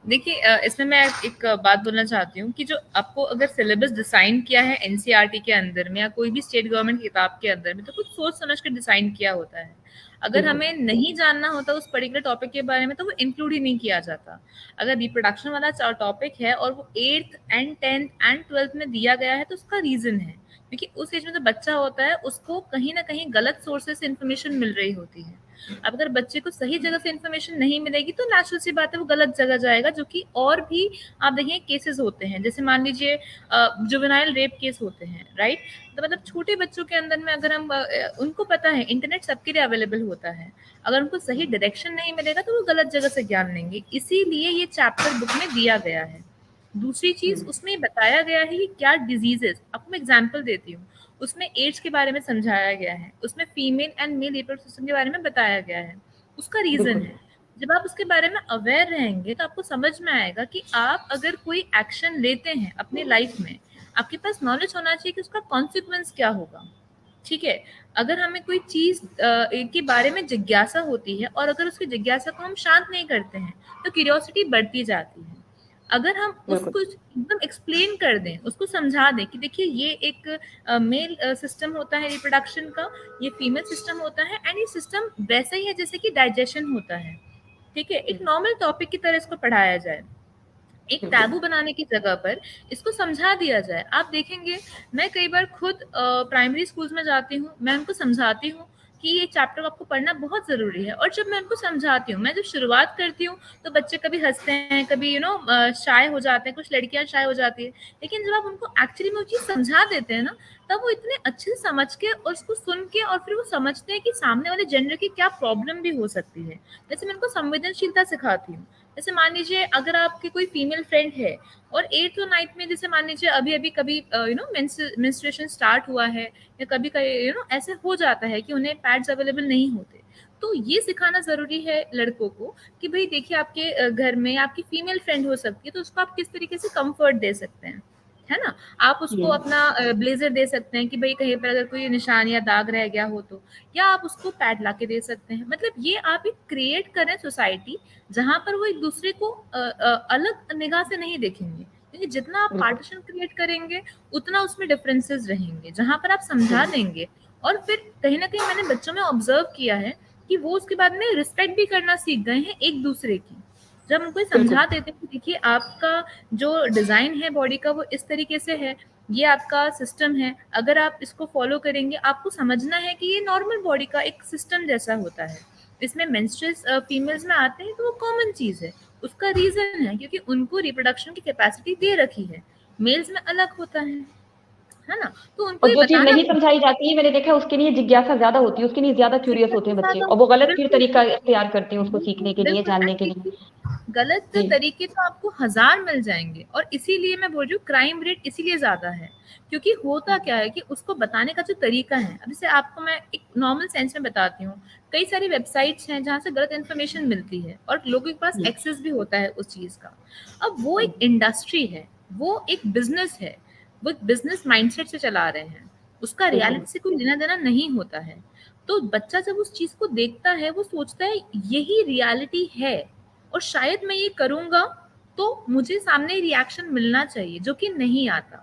देखिए इसमें मैं एक बात बोलना चाहती हूँ कि जो आपको अगर सिलेबस डिजाइन किया है एनसीईआरटी के अंदर में या कोई भी स्टेट गवर्नमेंट किताब के अंदर में, तो कुछ सोच समझ कर डिजाइन किया होता है। अगर बिल्कुल। हमें नहीं जानना होता उस पर्टिकुलर टॉपिक के बारे में तो वो इंक्लूड ही नहीं किया जाता। अगर रिप्रोडक्शन वाला टॉपिक है और वो 8th and 10th and 12th में दिया गया है तो उसका रीजन है, क्योंकि उस एज में जो बच्चा होता है उसको कहीं ना कहीं गलत सोर्सेज से इन्फॉर्मेशन मिल रही होती है। अब अगर बच्चे को सही जगह से इन्फॉर्मेशन नहीं मिलेगी तो नेचुरल सी बात है वो गलत जगह जाएगा, जो कि और भी आप देखिए केसेस होते हैं, जैसे मान लीजिए जुवेनाइल रेप केस होते हैं, राइट। तो मतलब छोटे बच्चों के अंदर में अगर हम उनको पता है इंटरनेट सबके लिए अवेलेबल होता है, अगर उनको सही डायरेक्शन नहीं मिलेगा तो वो गलत जगह से ज्ञान लेंगे, इसीलिए ये चैप्टर बुक में दिया गया है। दूसरी चीज हम्म। उसमें बताया गया है कि क्या डिजीजेस, आपको मैं एग्जांपल देती हूँ। उसमें एड्स के बारे में समझाया गया है, उसमें female and male reproductive system के बारे में बताया गया है। उसका रीजन बिल्कुल। है। जब आप उसके बारे में अवेयर रहेंगे तो आपको समझ में आएगा कि आप अगर कोई एक्शन लेते हैं अपनी लाइफ में, आपके पास नॉलेज होना चाहिए कि उसका कॉन्सिक्वेंस क्या होगा। ठीक है। अगर हमें कोई चीज के बारे में जिज्ञासा होती है और अगर उसकी जिज्ञासा को हम शांत नहीं करते हैं तो क्यूरियोसिटी बढ़ती जाती है। अगर हम बिल्कुल। उसको एकदम एक्सप्लेन कर दें, उसको समझा दें कि देखिए ये एक मेल सिस्टम होता है रिप्रोडक्शन का, ये फीमेल सिस्टम होता है, एंड ये सिस्टम वैसा ही है जैसे कि डाइजेशन होता है। ठीक है, एक नॉर्मल टॉपिक की तरह इसको पढ़ाया जाए, एक बिल्कुल। टैबू बनाने की जगह पर इसको समझा दिया जाए। आप देखेंगे, मैं कई बार खुद प्राइमरी स्कूल्स में जाती हूँ, मैं उनको समझाती हूँ कि ये चैप्टर आपको पढ़ना बहुत ज़रूरी है, और जब मैं उनको समझाती हूँ, मैं जब शुरुआत करती हूँ तो बच्चे कभी हँसते हैं, कभी शाय हो जाते हैं, कुछ लड़कियाँ शाय हो जाती है। लेकिन जब आप उनको एक्चुअली में वो चीज़ समझा देते हैं ना, तब वो इतने अच्छे से समझ के और उसको सुन के और फिर वो समझते हैं कि सामने वाले जेंडर की क्या प्रॉब्लम भी हो सकती है। जैसे मैं उनको संवेदनशीलता सिखाती हूँ। जैसे मान लीजिए अगर आपकी कोई फीमेल फ्रेंड है और 8th और 9th में, जैसे मान लीजिए अभी अभी कभी मेंस्ट्रुएशन स्टार्ट हुआ है, या कभी कभी ऐसे हो जाता है कि उन्हें पैड्स अवेलेबल नहीं होते, तो ये सिखाना जरूरी है लड़कों को कि भाई देखिए आपके घर में आपकी फीमेल फ्रेंड हो सकती है, तो उसको आप किस तरीके से कंफर्ट दे सकते हैं, है ना। आप उसको हम्म। अपना ब्लेजर दे सकते हैं कि भाई कहीं पर अगर कोई निशान या दाग रह गया हो तो, या आप उसको पैड ला के दे सकते हैं। मतलब ये आप एक क्रिएट करें सोसाइटी जहां पर वो एक दूसरे को अलग निगाह से नहीं देखेंगे, क्योंकि जितना आप बिल्कुल। पार्टीशन क्रिएट करेंगे उतना उसमें डिफरेंसेस रहेंगे। जहां पर आप समझा बिल्कुल। देंगे और फिर कहीं ना कहीं मैंने बच्चों में ऑब्जर्व किया है कि वो उसके बाद में रिस्पेक्ट भी करना सीख गए हैं एक दूसरे की। जब हम कोई बिल्कुल। समझा देते हैं कि देखिए आपका जो डिजाइन है बॉडी का वो इस तरीके से है, ये आपका सिस्टम है, अगर आप इसको फॉलो करेंगे आपको समझना है कि ये नॉर्मल बॉडी का एक सिस्टम जैसा होता है। इसमें मेंस्ट्रुअस फीमेल्स में आते हैं तो वो कॉमन चीज है। उसका रीजन है क्योंकि उनको रिप्रोडक्शन की कैपेसिटी दे रखी है, मेल्स में अलग होता है ना। तो उनको और ये जो चीज बताना नहीं पड़ता समझाई जाती है, मैंने देखा है, उसके लिए जिज्ञासा ज्यादा होती है, उसके लिए ज्यादा है, क्यूरियस होते हैं बच्चे, ज्यादा और वो गलत फिर बिल्कुल तरीका इख्तियार करते हैं उसको बिल्कुल सीखने के लिए, बिल्कुल जानने एंड के लिए। देखिए गलत जी। तरीके तो आपको हजार मिल जाएंगे, और इसीलिए मैं बोल रही हूँ क्राइम रेट इसीलिए ज्यादा है। क्योंकि होता क्या है कि उसको बताने का जो तरीका है, अब जैसे आपको मैं एक नॉर्मल सेंस में बताती हूँ, कई सारी वेबसाइट्स हैं जहाँ से गलत इन्फॉर्मेशन मिलती है और लोगों के पास हम्म। एक्सेस भी होता है उस चीज का। अब वो एक हम्म। इंडस्ट्री है, वो एक बिजनेस है, वो एक बिजनेस माइंडसेट से चला रहे हैं, उसका बिल्कुल। रियलिटी से कोई लेना देना नहीं होता है। तो बच्चा जब उस चीज को देखता है वो सोचता है यही रियलिटी है, और शायद मैं ये करूंगा तो मुझे सामने रिएक्शन मिलना चाहिए, जो कि नहीं आता।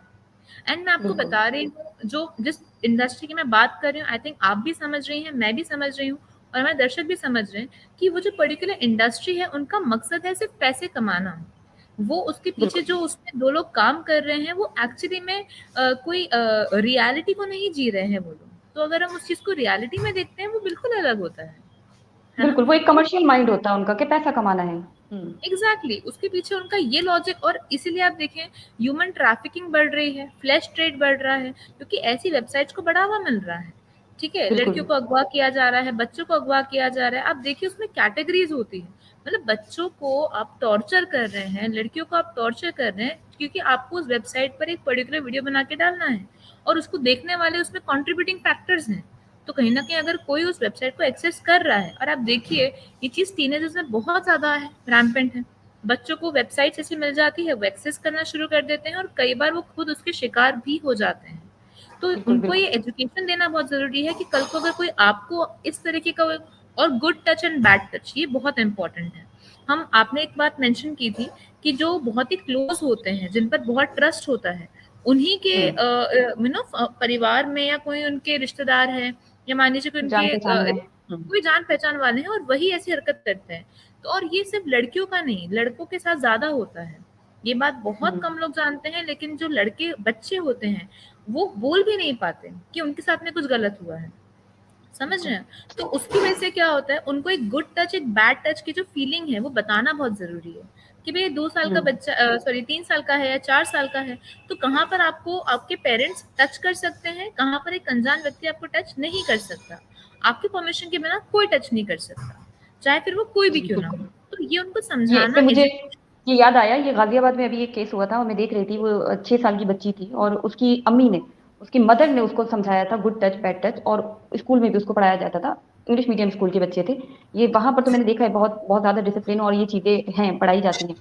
एंड मैं आपको बिल्कुल। बता रही हूँ जो जिस इंडस्ट्री की मैं बात कर रही हूँ, आई थिंक आप भी समझ रही हैं, मैं भी समझ रही हूँ, और हमारे दर्शक भी समझ रहे हैं कि वो जो पर्टिकुलर इंडस्ट्री है उनका मकसद है सिर्फ पैसे कमाना। वो उसके पीछे बिल्कुल। जो उसमें दो लोग काम कर रहे हैं वो एक्चुअली में कोई रियलिटी को नहीं जी रहे हैं वो लोग। तो अगर हम उस चीज को रियलिटी में देखते हैं वो बिल्कुल अलग होता है ना। बिल्कुल, वो एक तो कमर्शियल माइंड होता है उनका कि पैसा कमाना है। हम्म। एग्जैक्टली उसके पीछे उनका ये लॉजिक, और इसीलिए आप देखें ह्यूमन ट्रैफिकिंग बढ़ रही है, फ्लैश ट्रेड बढ़ रहा है, क्योंकि ऐसी वेबसाइट्स को बढ़ावा मिल रहा है। ठीक है, बिल्कुल। लड़कियों को अगवा किया जा रहा है, बच्चों को अगवा किया जा रहा है। आप देखिए उसमें कैटेगरीज होती है, मतलब बच्चों को आप टॉर्चर कर रहे हैं, लड़कियों को आप टॉर्चर कर रहे हैं, क्योंकि आपको उस वेबसाइट पर एक पर्टिकुलर वीडियो बना के डालना है और उसको देखने वाले उसमें कंट्रीब्यूटिंग फैक्टर्स हैं। तो कहीं ना कहीं अगर कोई उस वेबसाइट को एक्सेस कर रहा है, और आप देखिए ये चीज टीनेजर्स में बहुत ज्यादा है, रैम्पेंट है, बच्चों को वेबसाइट्स ऐसी मिल जाती है, वो एक्सेस करना शुरू कर देते हैं और कई बार वो खुद उसके शिकार भी हो जाते हैं। तो बिल्कुल उनको ये बिल्कुल। एजुकेशन देना बहुत जरूरी है कि कल को अगर कोई आपको इस तरीके का, और good touch and bad touch ये बहुत इंपॉर्टेंट है। हम आपने एक बात मेंशन की थी कि जो बहुत ही क्लोज होते हैं, जिन पर बहुत ट्रस्ट होता है, उन्हीं के परिवार में या कोई उनके रिश्तेदार है, या मान लीजिए कि जान उनके पहचान में। कोई जान पहचान वाले हैं और वही ऐसी हरकत करते हैं। तो और ये सिर्फ लड़कियों का नहीं, लड़कों के साथ ज्यादा होता है। ये बात बहुत हम्म। कम लोग जानते हैं, लेकिन जो लड़के बच्चे होते हैं वो बोल भी नहीं पाते कि उनके साथ में कुछ गलत हुआ है, समझ रहे बिल्कुल। हैं? तो उसकी वजह से क्या होता है, उनको एक गुड टच एक बैड टच की जो फीलिंग है वो बताना बहुत जरूरी है कि भाई 2 साल का हम्म। बच्चा, सॉरी 3 साल का है या 4 साल का है, तो कहाँ पर आपको आपके पेरेंट्स टच कर सकते हैं, कहाँ पर एक अनजान व्यक्ति आपको टच नहीं कर सकता, आपके परमिशन के बिना कोई टच नहीं कर सकता, चाहे फिर वो कोई भी जी क्यों ना हो। बिल्कुल। तो ये उनको ये समझाना, इससे मुझे एजुकेशन। ये याद आया, ये गाजियाबाद में अभी एक केस हुआ था और मैं देख रही थी। वो 6 साल की बच्ची थी और उसकी अम्मी ने, उसकी मदर ने उसको समझाया था गुड टच बैड टच, और स्कूल में भी उसको पढ़ाया जाता था। इंग्लिश मीडियम स्कूल के बच्चे थे ये। वहां पर तो मैंने देखा है बहुत बहुत ज्यादा डिसिप्लिन और ये चीजें हैं, पढ़ाई जाती हैं।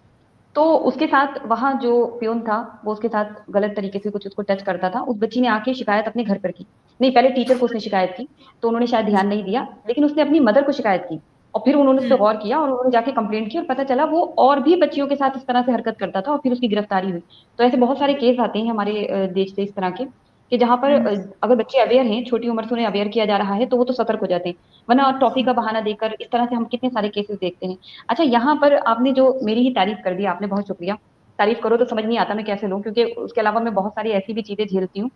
तो उसके साथ वहां जो प्यून था वो उसके साथ गलत तरीके से कुछ उसको टच करता था। उस बच्ची ने आके शिकायत अपने घर पर की। नहीं, पहले टीचर को उसने शिकायत की, तो उन्होंने शायद ध्यान नहीं दिया, लेकिन उसने अपनी मदर को शिकायत की। और फिर उन्होंने उस पर हम्म। गौर किया और उन्होंने जाके कंप्लेंट की और पता चला वो और भी बच्चियों के साथ इस तरह से हरकत करता था और फिर उसकी गिरफ्तारी हुई। तो ऐसे बहुत सारे केस आते हैं हमारे देश से इस तरह के, कि जहां पर हम्म। अगर बच्चे अवेयर हैं, छोटी उम्र से उन्हें अवेयर किया जा रहा है, तो वो तो सतर्क हो जाते हैं। वरना टॉफी का बहाना देकर इस तरह से हम कितने सारे केसेस देखते हैं। अच्छा, यहाँ पर आपने जो मेरी ही तारीफ कर दी, आपने बहुत शुक्रिया। तारीफ करो तो समझ नहीं आता मैं कैसे लूं, क्योंकि उसके अलावा मैं बहुत सारी ऐसी भी चीजें झेलती हूँ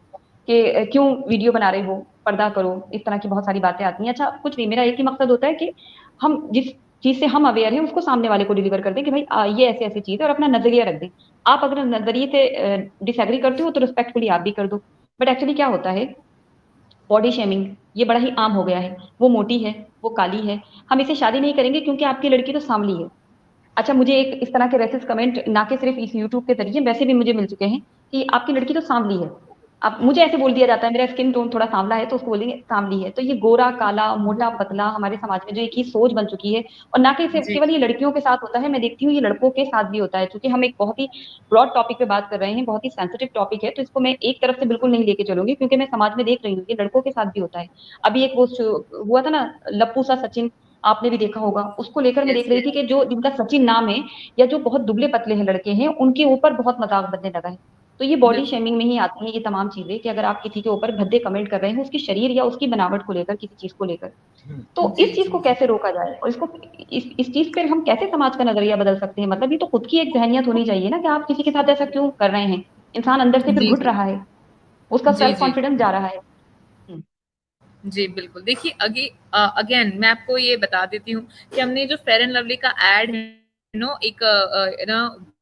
कि क्यों वीडियो बना रहे हो, पर्दा करो, इस तरह की बहुत सारी बातें आती हैं। अच्छा कुछ नहीं, मेरा एक ही मकसद होता है कि हम जिस चीज से हम अवेयर हैं उसको सामने वाले को डिलीवर कर दें कि भाई ये ऐसे ऐसी चीज है, और अपना नजरिया रख दें। आप अगर नजरिए से डिसएग्री करते हो तो रिस्पेक्टफुली आप भी कर दो। बट एक्चुअली क्या होता है, बॉडी शेमिंग ये बड़ा ही आम हो गया है। वो मोटी है, वो काली है, हम इसे शादी नहीं करेंगे क्योंकि आपकी लड़की तो सांवली है। अच्छा, मुझे एक इस तरह के रेसिस कमेंट ना के सिर्फ इस यूट्यूब के जरिए वैसे भी मुझे मिल चुके हैं कि आपकी लड़की तो सांवली है। अब मुझे ऐसे बोल दिया जाता है, मेरा स्किन टोन थोड़ा सांवला है तो उसको बोलेंगे सांवली है। तो ये गोरा काला मोटा पतला हमारे समाज में जो एक ही सोच बन चुकी है, और ना कि सिर्फ जी। केवल ये लड़कियों के साथ होता है, मैं देखती हूँ ये लड़कों के साथ भी होता है। क्योंकि हम एक बहुत ही ब्रॉड टॉपिक पे बात कर रहे हैं, बहुत ही सेंसिटिव टॉपिक है, तो इसको मैं एक तरफ से बिल्कुल नहीं लेके चलूंगी, क्योंकि मैं समाज में देख रही हूँ ये लड़कों के साथ भी होता है। अभी एक वो हुआ था ना, लप्पू सा सचिन, आपने भी देखा होगा, उसको लेकर मैं यस, देख रही यस। थी कि जो जिनका सचिन नाम है, या जो बहुत दुबले पतले हैं लड़के हैं, उनके ऊपर बहुत मजाक बनने लगा है। तो ये बॉडी बिल्कुल। शेमिंग में ही आती है ये तमाम चीजें, कि अगर आप किसी के ऊपर भद्दे कमेंट कर रहे हैं उसकी शरीर या उसकी बनावट को लेकर, किसी चीज को लेकर, तो जी, इस चीज जी, को जी। कैसे रोका जाए, और इसको इस चीज पर हम कैसे समाज का नजरिया बदल सकते हैं। मतलब ये तो खुद की एक जहनियत होनी चाहिए ना, कि आप किसी के साथ ऐसा क्यों कर रहे हैं। इंसान अंदर से फिर जी, घुट जी। रहा है, उसका जी, सेल्फ जी। कॉन्फिडेंस जा रहा है। हम्म। जी, बिल्कुल। देखिए अगेन मैं आपको ये बता देती हूँ कि हमने जो फेयर एंड लवली का एड है, एक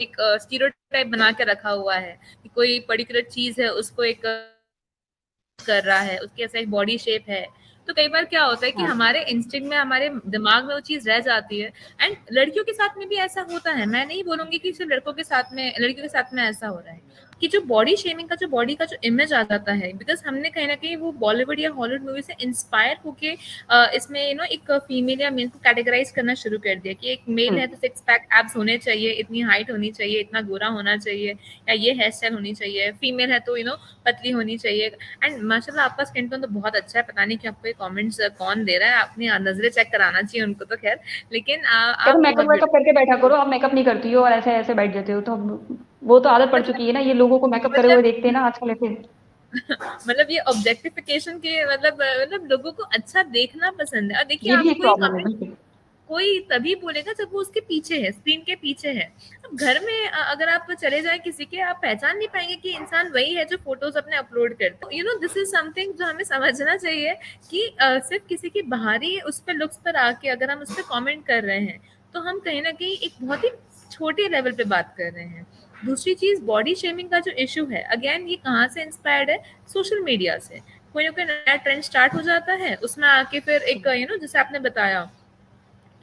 एक स्टीरियोटाइप बना के रखा हुआ है कि कोई पर्टिकुलर चीज़ है उसको एक कर रहा है, उसकी ऐसा एक बॉडी शेप है। तो कई बार क्या होता है कि हाँ। हमारे इंस्टिंक्ट में, हमारे दिमाग में वो चीज़ रह जाती है। एंड लड़कियों के साथ में भी ऐसा होता है। मैं नहीं बोलूँगी कि सिर्फ लड़कों के साथ में, लड़कियों के साथ में ऐसा हो रहा है कि जो बॉडी शेमिंग का, जो बॉडी का जो इमेज आ जाता है, बिकॉज़ हमने कहीं न कहीं वो बॉलीवुड या हॉलीवुड मूवी से इंस्पायर होके इसमें एक फीमेल या मेल को कैटेगराइज़ करना शुरू कर दिया कि एक मेल है हम्म। तो सिक्स पैक एब्स होने चाहिए, इतनी हाइट होनी चाहिए, इतना गोरा होना चाहिए, या ये हेयर स्टाइल होनी चाहिए। फीमेल है तो पतली होनी चाहिए। एंड माशाल्लाह आपका स्किन टोन तो बहुत अच्छा है। पता नहीं कि आपको ये कमेंट्स कौन दे रहा है, अपनी नजरें चेक कराना चाहिए उनको तो खैर। लेकिन क्या तुम आप मेकअप बहुत वेकअप ब्यूटीफुल। करके बैठा करो, आप मेकअप नहीं करती हो और ऐसे ऐसे बैठ जाते हो, तो वो तो आदत पड़ मतलब चुकी है ना, ये लोगों को मेकअप करे मतलब हुए देखते हैं ना आजकल ऐसे। मतलब ये ऑब्जेक्टिफिकेशन के मतलब लोगों को अच्छा देखना पसंद है। और देखिए ये भी आप एक कोई प्रॉब्लम है कमेंट बिल्कुल। कोई तभी बोलेगा जब वो उसके पीछे है, स्क्रीन के पीछे है। अब घर में अगर आप चले जाएं किसी के, आप पहचान नहीं पाएंगे कि इंसान वही है जो फोटोज अपने अपलोड करता है। दिस इज समथिंग जो हमें समझना चाहिए कि सिर्फ किसी की बाहरी उस पर लुक्स पर आके अगर हम उस पर कॉमेंट कर रहे हैं, तो हम कहीं ना कहीं एक बहुत ही छोटे लेवल पे बात कर रहे हैं। दूसरी चीज, बॉडी शेमिंग का जो इशू है, अगेन ये कहाँ से इंस्पायर्ड है? सोशल मीडिया से। कोई ना कोई नया ट्रेंड स्टार्ट हो जाता है, उसमें आके फिर एक जैसे आपने बताया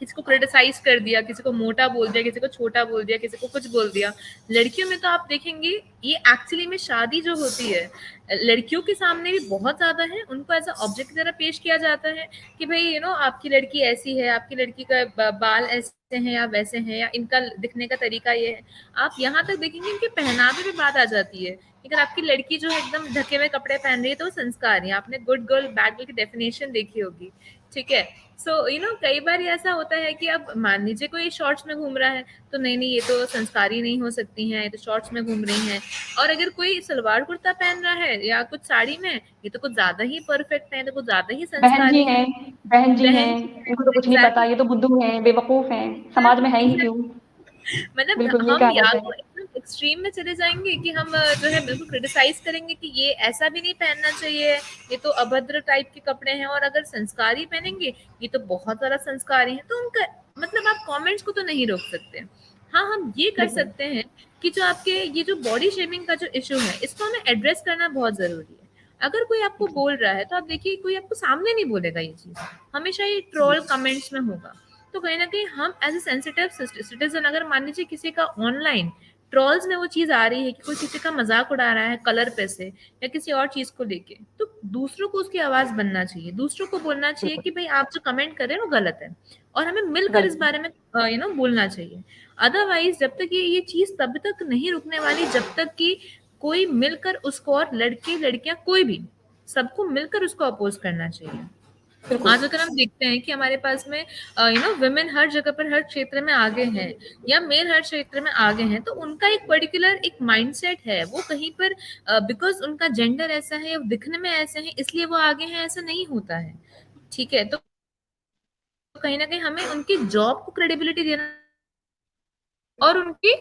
किसी को क्रिटिसाइज कर दिया, किसी को मोटा बोल दिया, किसी को छोटा बोल दिया, किसी को कुछ बोल दिया। लड़कियों में तो आप देखेंगे ये एक्चुअली में शादी जो होती है लड़कियों के सामने भी बहुत ज्यादा है, उनको ऐसा ऑब्जेक्ट की तरह पेश किया जाता है कि भाई आपकी लड़की ऐसी है, आपकी लड़की का बाल ऐसे हैं या वैसे हैं, या इनका दिखने का तरीका ये है। आप यहाँ तक देखेंगे इनके पहनावे में बात आ जाती है। अगर आपकी लड़की जो है एकदम ढके हुए कपड़े पहन रही है तो वो संस्कार है। आपने गुड गर्ल बैड गर्ल की डेफिनेशन देखी होगी, ठीक है। सो कई बार ऐसा होता है कि अब मान लीजिए कोई शॉर्ट्स में घूम रहा है तो नहीं ये तो संस्कारी नहीं हो सकती हैं, ये तो शॉर्ट्स में घूम रही हैं। और अगर कोई सलवार कुर्ता पहन रहा है या कुछ साड़ी में, ये तो कुछ ज्यादा ही परफेक्ट है, तो कुछ ज्यादा ही बहन जी संस्कारी है। हैं, बहन जी हैं, बहन इनको तो कुछ नहीं पता, ये तो बुद्धू हैं, बेवकूफ हैं, समाज में है ही क्यों। मतलब बिल्कुल यही हम कहा या जाता तो है। एकदम एक्सट्रीम में चले जाएंगे कि हम जो है बिल्कुल क्रिटिसाइज करेंगे कि ये ऐसा भी नहीं पहनना चाहिए, ये तो अभद्र टाइप के कपड़े हैं। और अगर संस्कारी पहनेंगे ये तो बहुत ज्यादा संस्कारी है। तो उनका मतलब आप कमेंट्स को तो नहीं रोक सकते। हाँ, हम ये कर बिल्कुल सकते हैं कि जो आपके ये जो बॉडी शेमिंग का जो इशू है इसको हमें एड्रेस करना बहुत जरूरी है। अगर कोई आपको बोल रहा है तो आप देखिए कोई आपको सामने नहीं बोलेगा ये चीज, हमेशा ये ट्रोल कमेंट्स में होगा। तो कहीं ना कहीं हम एज ए सेंसिटिव सिटीजन, अगर मान लीजिए किसी का ऑनलाइन ट्रोल्स में वो चीज आ रही है कि कोई किसी का मजाक उड़ा रहा है कलर पे से या किसी और चीज को लेके, तो दूसरों को उसकी आवाज बनना चाहिए, दूसरों को बोलना चाहिए बिल्कुल कि भाई आप जो कमेंट कर रहे हैं वो गलत है, और हमें मिलकर इस गलत बारे में बोलना चाहिए। अदरवाइज जब तक ये चीज तब तक नहीं रुकने वाली जब तक कि कोई मिलकर उसको, और लड़के लड़कियां कोई भी, सबको मिलकर उसको अपोज करना चाहिए। बिल्कुल आज अगर हम देखते हैं कि हमारे पास में वुमेन हर जगह पर हर क्षेत्र में आगे हैं या मेल हर क्षेत्र में आगे हैं, तो उनका एक पर्टिकुलर एक माइंडसेट है, वो कहीं पर बिकॉज उनका जेंडर ऐसा है, दिखने में ऐसे हैं इसलिए वो आगे हैं, ऐसा नहीं होता है। ठीक है, तो कहीं ना कहीं हमें उनकी जॉब को क्रेडिबिलिटी देना और उनकी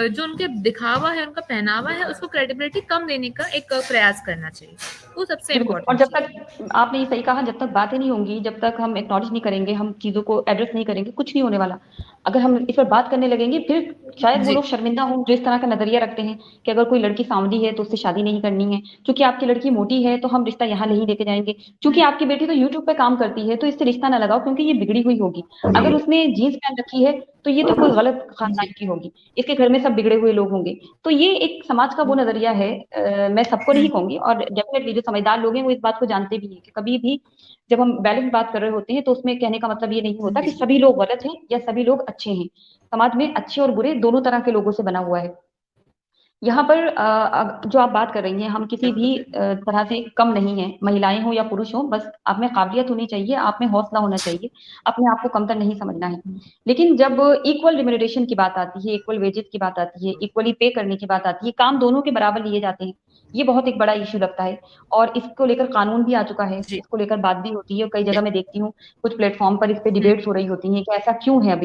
जो उनके दिखावा है, उनका पहनावा है, उसको क्रेडिबिलिटी कम देने का एक प्रयास करना चाहिए। वो सबसे बिल्कुल। और इम्पोर्टेंट जब चीज है। तक आपने ये सही कहा, जब तक बातें नहीं होंगी, जब तक हम एक्नॉलेज नहीं करेंगे, हम चीज़ों को एड्रेस नहीं करेंगे, कुछ नहीं होने वाला। अगर हम इस पर बात करने लगेंगे, फिर शायद वो जी। लोग शर्मिंदा हों जो इस तरह का नज़रिया रखते हैं कि अगर कोई लड़की सांवली है तो उससे शादी नहीं करनी है, क्योंकि आपकी लड़की मोटी है तो हम रिश्ता यहाँ नहीं लेके जाएँगे, क्योंकि आपकी बेटी तो यूट्यूब पे काम करती है तो इससे रिश्ता ना लगाओ क्योंकि ये बिगड़ी हुई होगी। अगर उसने जीन्स पहन रखी है तो ये तो कोई गलत जी। खानदान की होगी, इसके घर में सब बिगड़े हुए लोग होंगे। तो ये एक समाज का वो नज़रिया है, मैं सबको नहीं कहूँगी, और डेफिनिटली जो समझदार लोग हैं वो इस बात को जानते भी हैं कि कभी भी जब हम बैलेंस बात कर रहे होते हैं तो उसमें कहने का मतलब ये नहीं होता कि जी। सभी लोग गलत हैं या सभी लोग अच्छे हैं। समाज में अच्छे और बुरे दोनों तरह के लोगों से बना हुआ है। यहाँ पर जो आप बात कर रही हैं, हम किसी भी तरह से कम नहीं हैं, महिलाएं हो या पुरुष हो, बस आप में काबिलियत होनी चाहिए, आप में हौसला होना चाहिए, अपने आप को कमतर नहीं समझना है। लेकिन जब इक्वल रिम्यूनरेशन की बात आती है, इक्वल वेजेस की बात आती है, इक्वली पे करने की बात आती है, काम दोनों के बराबर लिए जाते हैं, ये बहुत एक बड़ा इश्यू लगता है। और इसको लेकर कानून भी आ चुका है, जी। इसको लेकर बात भी होती है, और कई जगह मैं देखती हूँ कुछ प्लेटफॉर्म पर इस पे हुँ, डिबेट्स हो रही होती हैं कि ऐसा क्यों है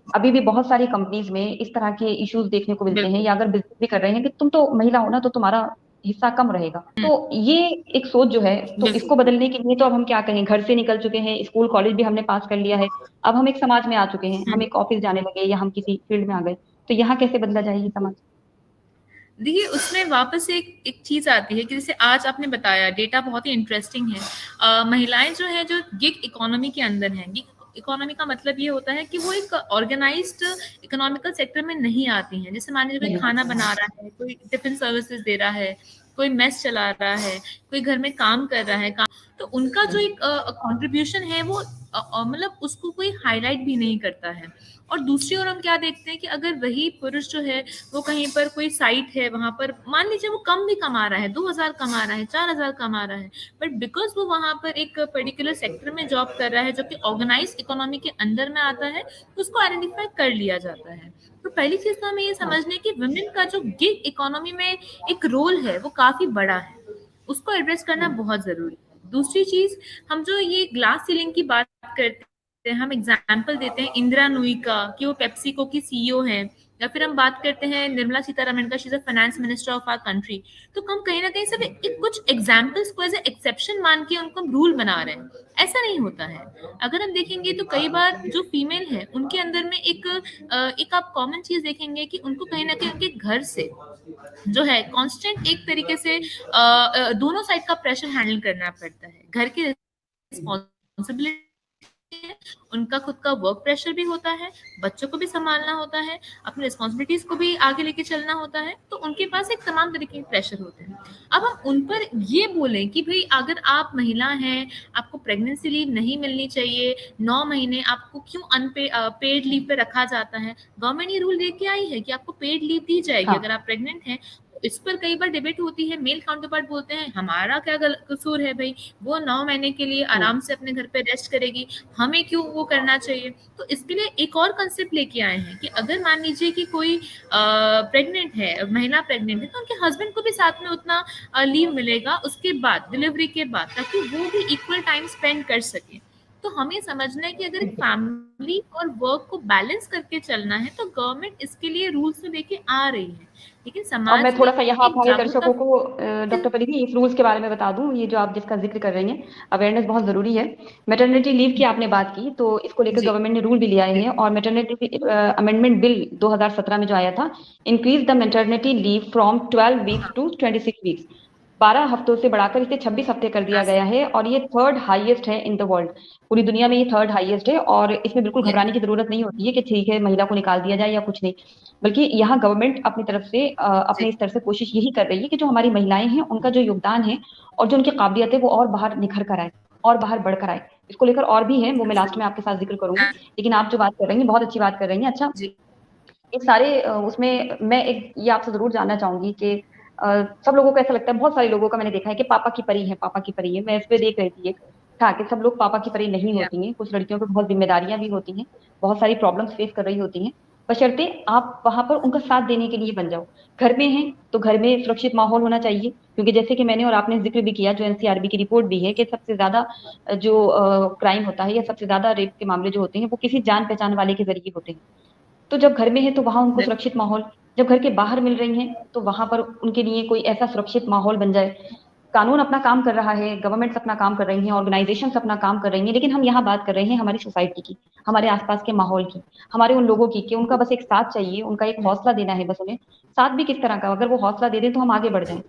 अभी भी बहुत सारी कंपनीज में इस तरह के इश्यूज देखने को मिलते हैं, बिल्कुल। या अगर बिजनेस भी कर रहे हैं कि तुम तो महिला हो ना तो तुम्हारा हिस्सा कम रहेगा। हुँ, तो ये एक सोच जो है, तो बिल्कुल। इसको बदलने के लिए तो अब हम क्या कहें, घर से निकल चुके हैं, स्कूल कॉलेज भी हमने पास कर लिया है, अब हम एक समाज में आ चुके हैं, हुँ। हम एक ऑफिस जाने लगे या हम किसी फील्ड में आ गए, तो यहाँ कैसे बदला जाए ये समाज। देखिए, उसमें वापस से एक एक चीज़ आती है कि जैसे आज आपने बताया डेटा बहुत ही इंटरेस्टिंग है। महिलाएँ जो हैं जो गिग इकोनॉमी के अंदर हैं, गिग इकोनॉमी का मतलब ये होता है कि वो एक ऑर्गेनाइज़्ड इकोनॉमिकल सेक्टर में नहीं आती हैं। जैसे मान लीजिए कोई नहीं। खाना बना रहा है, कोई टिफ़िन सर्विसेज़ दे रहा है, कोई मेस चला रहा है, कोई घर में काम कर रहा है, तो उनका जो एक कंट्रीब्यूशन है वो मतलब उसको कोई हाइलाइट भी नहीं करता है। और दूसरी ओर हम क्या देखते हैं कि अगर वही पुरुष जो है वो कहीं पर कोई साइट है, वहां पर मान लीजिए वो कम भी कमा रहा है, 2000 कमा रहा है, 4000 कमा रहा है, बट बिकॉज वो वहां पर एक पर्टिकुलर सेक्टर में जॉब कर रहा है जो कि ऑर्गेनाइज इकोनॉमी के अंदर में आता है, तो उसको आइडेंटिफाई कर लिया जाता है। तो पहली चीज तो हमें ये हाँ समझना है कि वुमेन का जो गिग इकोनॉमी में एक रोल है वो काफी बड़ा है, उसको एड्रेस करना बहुत जरूरी है। दूसरी चीज, हम जो ये ग्लास सीलिंग की बात करते हैं, हम एग्जाम्पल देते हैं इंदिरा नूई का कि वो पेप्सिको की सीईओ हैं, या फिर हम बात करते हैं निर्मला सीतारमण का, she is a finance minister of our country. तो हम कहीं ना कहीं सब कुछ एग्जाम्पल्स को एज एक्सेप्शन मान के उनको हम रूल बना रहे हैं, ऐसा नहीं होता है। अगर हम देखेंगे तो कई बार जो फीमेल है उनके अंदर में एक आप कॉमन चीज देखेंगे कि उनको कहीं ना कहीं उनके घर से जो है कांस्टेंट एक तरीके से दोनों साइड का प्रेशर हैंडल करना पड़ता है। घर की रिस्पॉन्सिबिलिटी है उनका खुद का वर्क प्रेशर भी होता है, बच्चों को भी संभालना होता है, अपनी रिस्पॉन्सिबिलिटीज को भी आगे लेके चलना होता है, तो उनके पास एक तमाम तरीके के प्रेशर होते हैं। अब हम उन पर ये बोलें कि भाई अगर आप महिला हैं, आपको प्रेगनेंसी लीव नहीं मिलनी चाहिए, 9 महीने आपको क्यों पेड लीव पे रखा जाता है। गवर्नमेंट ये रूल लेके आई है कि आपको पेड लीव दी जाएगी हाँ अगर आप प्रेग्नेंट हैं। इस पर कई बार डिबेट होती है, मेल काउंटर पार्ट बोलते हैं हमारा क्या कसूर है भाई, वो 9 महीने के लिए हम्म, आराम से अपने घर पे रेस्ट करेगी, हमें क्यों वो करना चाहिए। तो इसके लिए एक और कंसेप्ट लेके आए हैं कि अगर मान लीजिए कि कोई प्रेग्नेंट है, महिला प्रेग्नेंट है, तो उनके हस्बैंड को भी साथ में उतना लीव मिलेगा उसके बाद, डिलीवरी के बाद, ताकि वो भी इक्वल टाइम स्पेंड कर सके। तो हमें समझना है कि अगर एक बिल्कुल। फैमिली और वर्क को बैलेंस करके चलना है तो गवर्नमेंट इसके लिए रूल्स तो लेके आ रही है, लेकिन और मैं समाज में थोड़ा-सा यहाँ एक हमारे जागरूकता दर्शकों को डॉक्टर परिधि इस रूल्स के बारे में बता दूँ, ये जो आप जिसका ज़िक्र कर रही हैं, अवेयरनेस बहुत ज़रूरी है। मैटरनिटी लीव की आपने बात की, तो इसको लेकर जी गवर्नमेंट ने रूल भी ले आए हैं और मैटरनिटी अमेंडमेंट बिल 2017 में जो आया था, increase the maternity leave from 12 weeks to 26 weeks. 12 हफ्तों से बढ़ाकर इसे 26 हफ्ते कर दिया गया है और ये थर्ड हाईएस्ट है इन द वर्ल्ड। पूरी दुनिया में ये थर्ड हाईएस्ट है और इसमें बिल्कुल यस घबराने की ज़रूरत नहीं होती है कि ठीक है, महिला को निकाल दिया जाए या कुछ नहीं। बल्कि यहाँ गवर्नमेंट अपनी तरफ से जी अपने स्तर से कोशिश यही कर रही है कि जो हमारी महिलाएं हैं उनका जो योगदान है और जो उनकी काबिलियत है वो और बाहर निखर कर आए और बाहर बढ़कर आए। इसको लेकर और भी है, वो मैं लास्ट में एब्सोल्युटली आपके साथ जिक्र करूंगी। लेकिन आप जो बात कर रही हैं बहुत अच्छी बात कर रही हैं। अच्छा, जी इस सारे उसमें मैं एक ये आपसे जरूर जानना चाहूंगी कि सब लोगों को ऐसा लगता है, बहुत सारे लोगों का मैंने देखा है कि पापा की परी है, पापा की परी है। मैं इस पे देख रही थी एक था कि सब लोग पापा की परी नहीं या होती हैं, कुछ लड़कियों को बहुत जिम्मेदारियां भी होती हैं, बहुत सारी प्रॉब्लम्स फेस कर रही होती हैं, बशर्ते आप वहां पर उनका साथ देने के लिए बन जाओ। घर में हैं तो घर में सुरक्षित माहौल होना चाहिए, क्योंकि जैसे कि मैंने और आपने जिक्र भी किया, जो एनसीआरबी की रिपोर्ट भी है कि सबसे ज्यादा जो क्राइम होता है या सबसे ज्यादा रेप के मामले जो होते हैं वो किसी जान पहचान वाले के जरिए होते हैं। तो जब घर में है तो वहां उनको बिल्कुल सुरक्षित माहौल, जब घर के बाहर मिल रही हैं तो वहां पर उनके लिए कोई ऐसा सुरक्षित माहौल बन जाए। कानून अपना काम कर रहा है, गवर्नमेंट अपना काम कर रही हैं, ऑर्गेनाइजेशन अपना काम कर रही हैं, लेकिन हम यहाँ बात कर रहे हैं हमारी सोसाइटी की, हमारे आसपास के माहौल की, हमारे उन लोगों की, कि उनका बस एक साथ चाहिए, उनका एक हम्म। हौसला देना है बस उन्हें। साथ भी किस तरह का, अगर वो हौसला दे दें तो हम आगे बढ़ जाएं।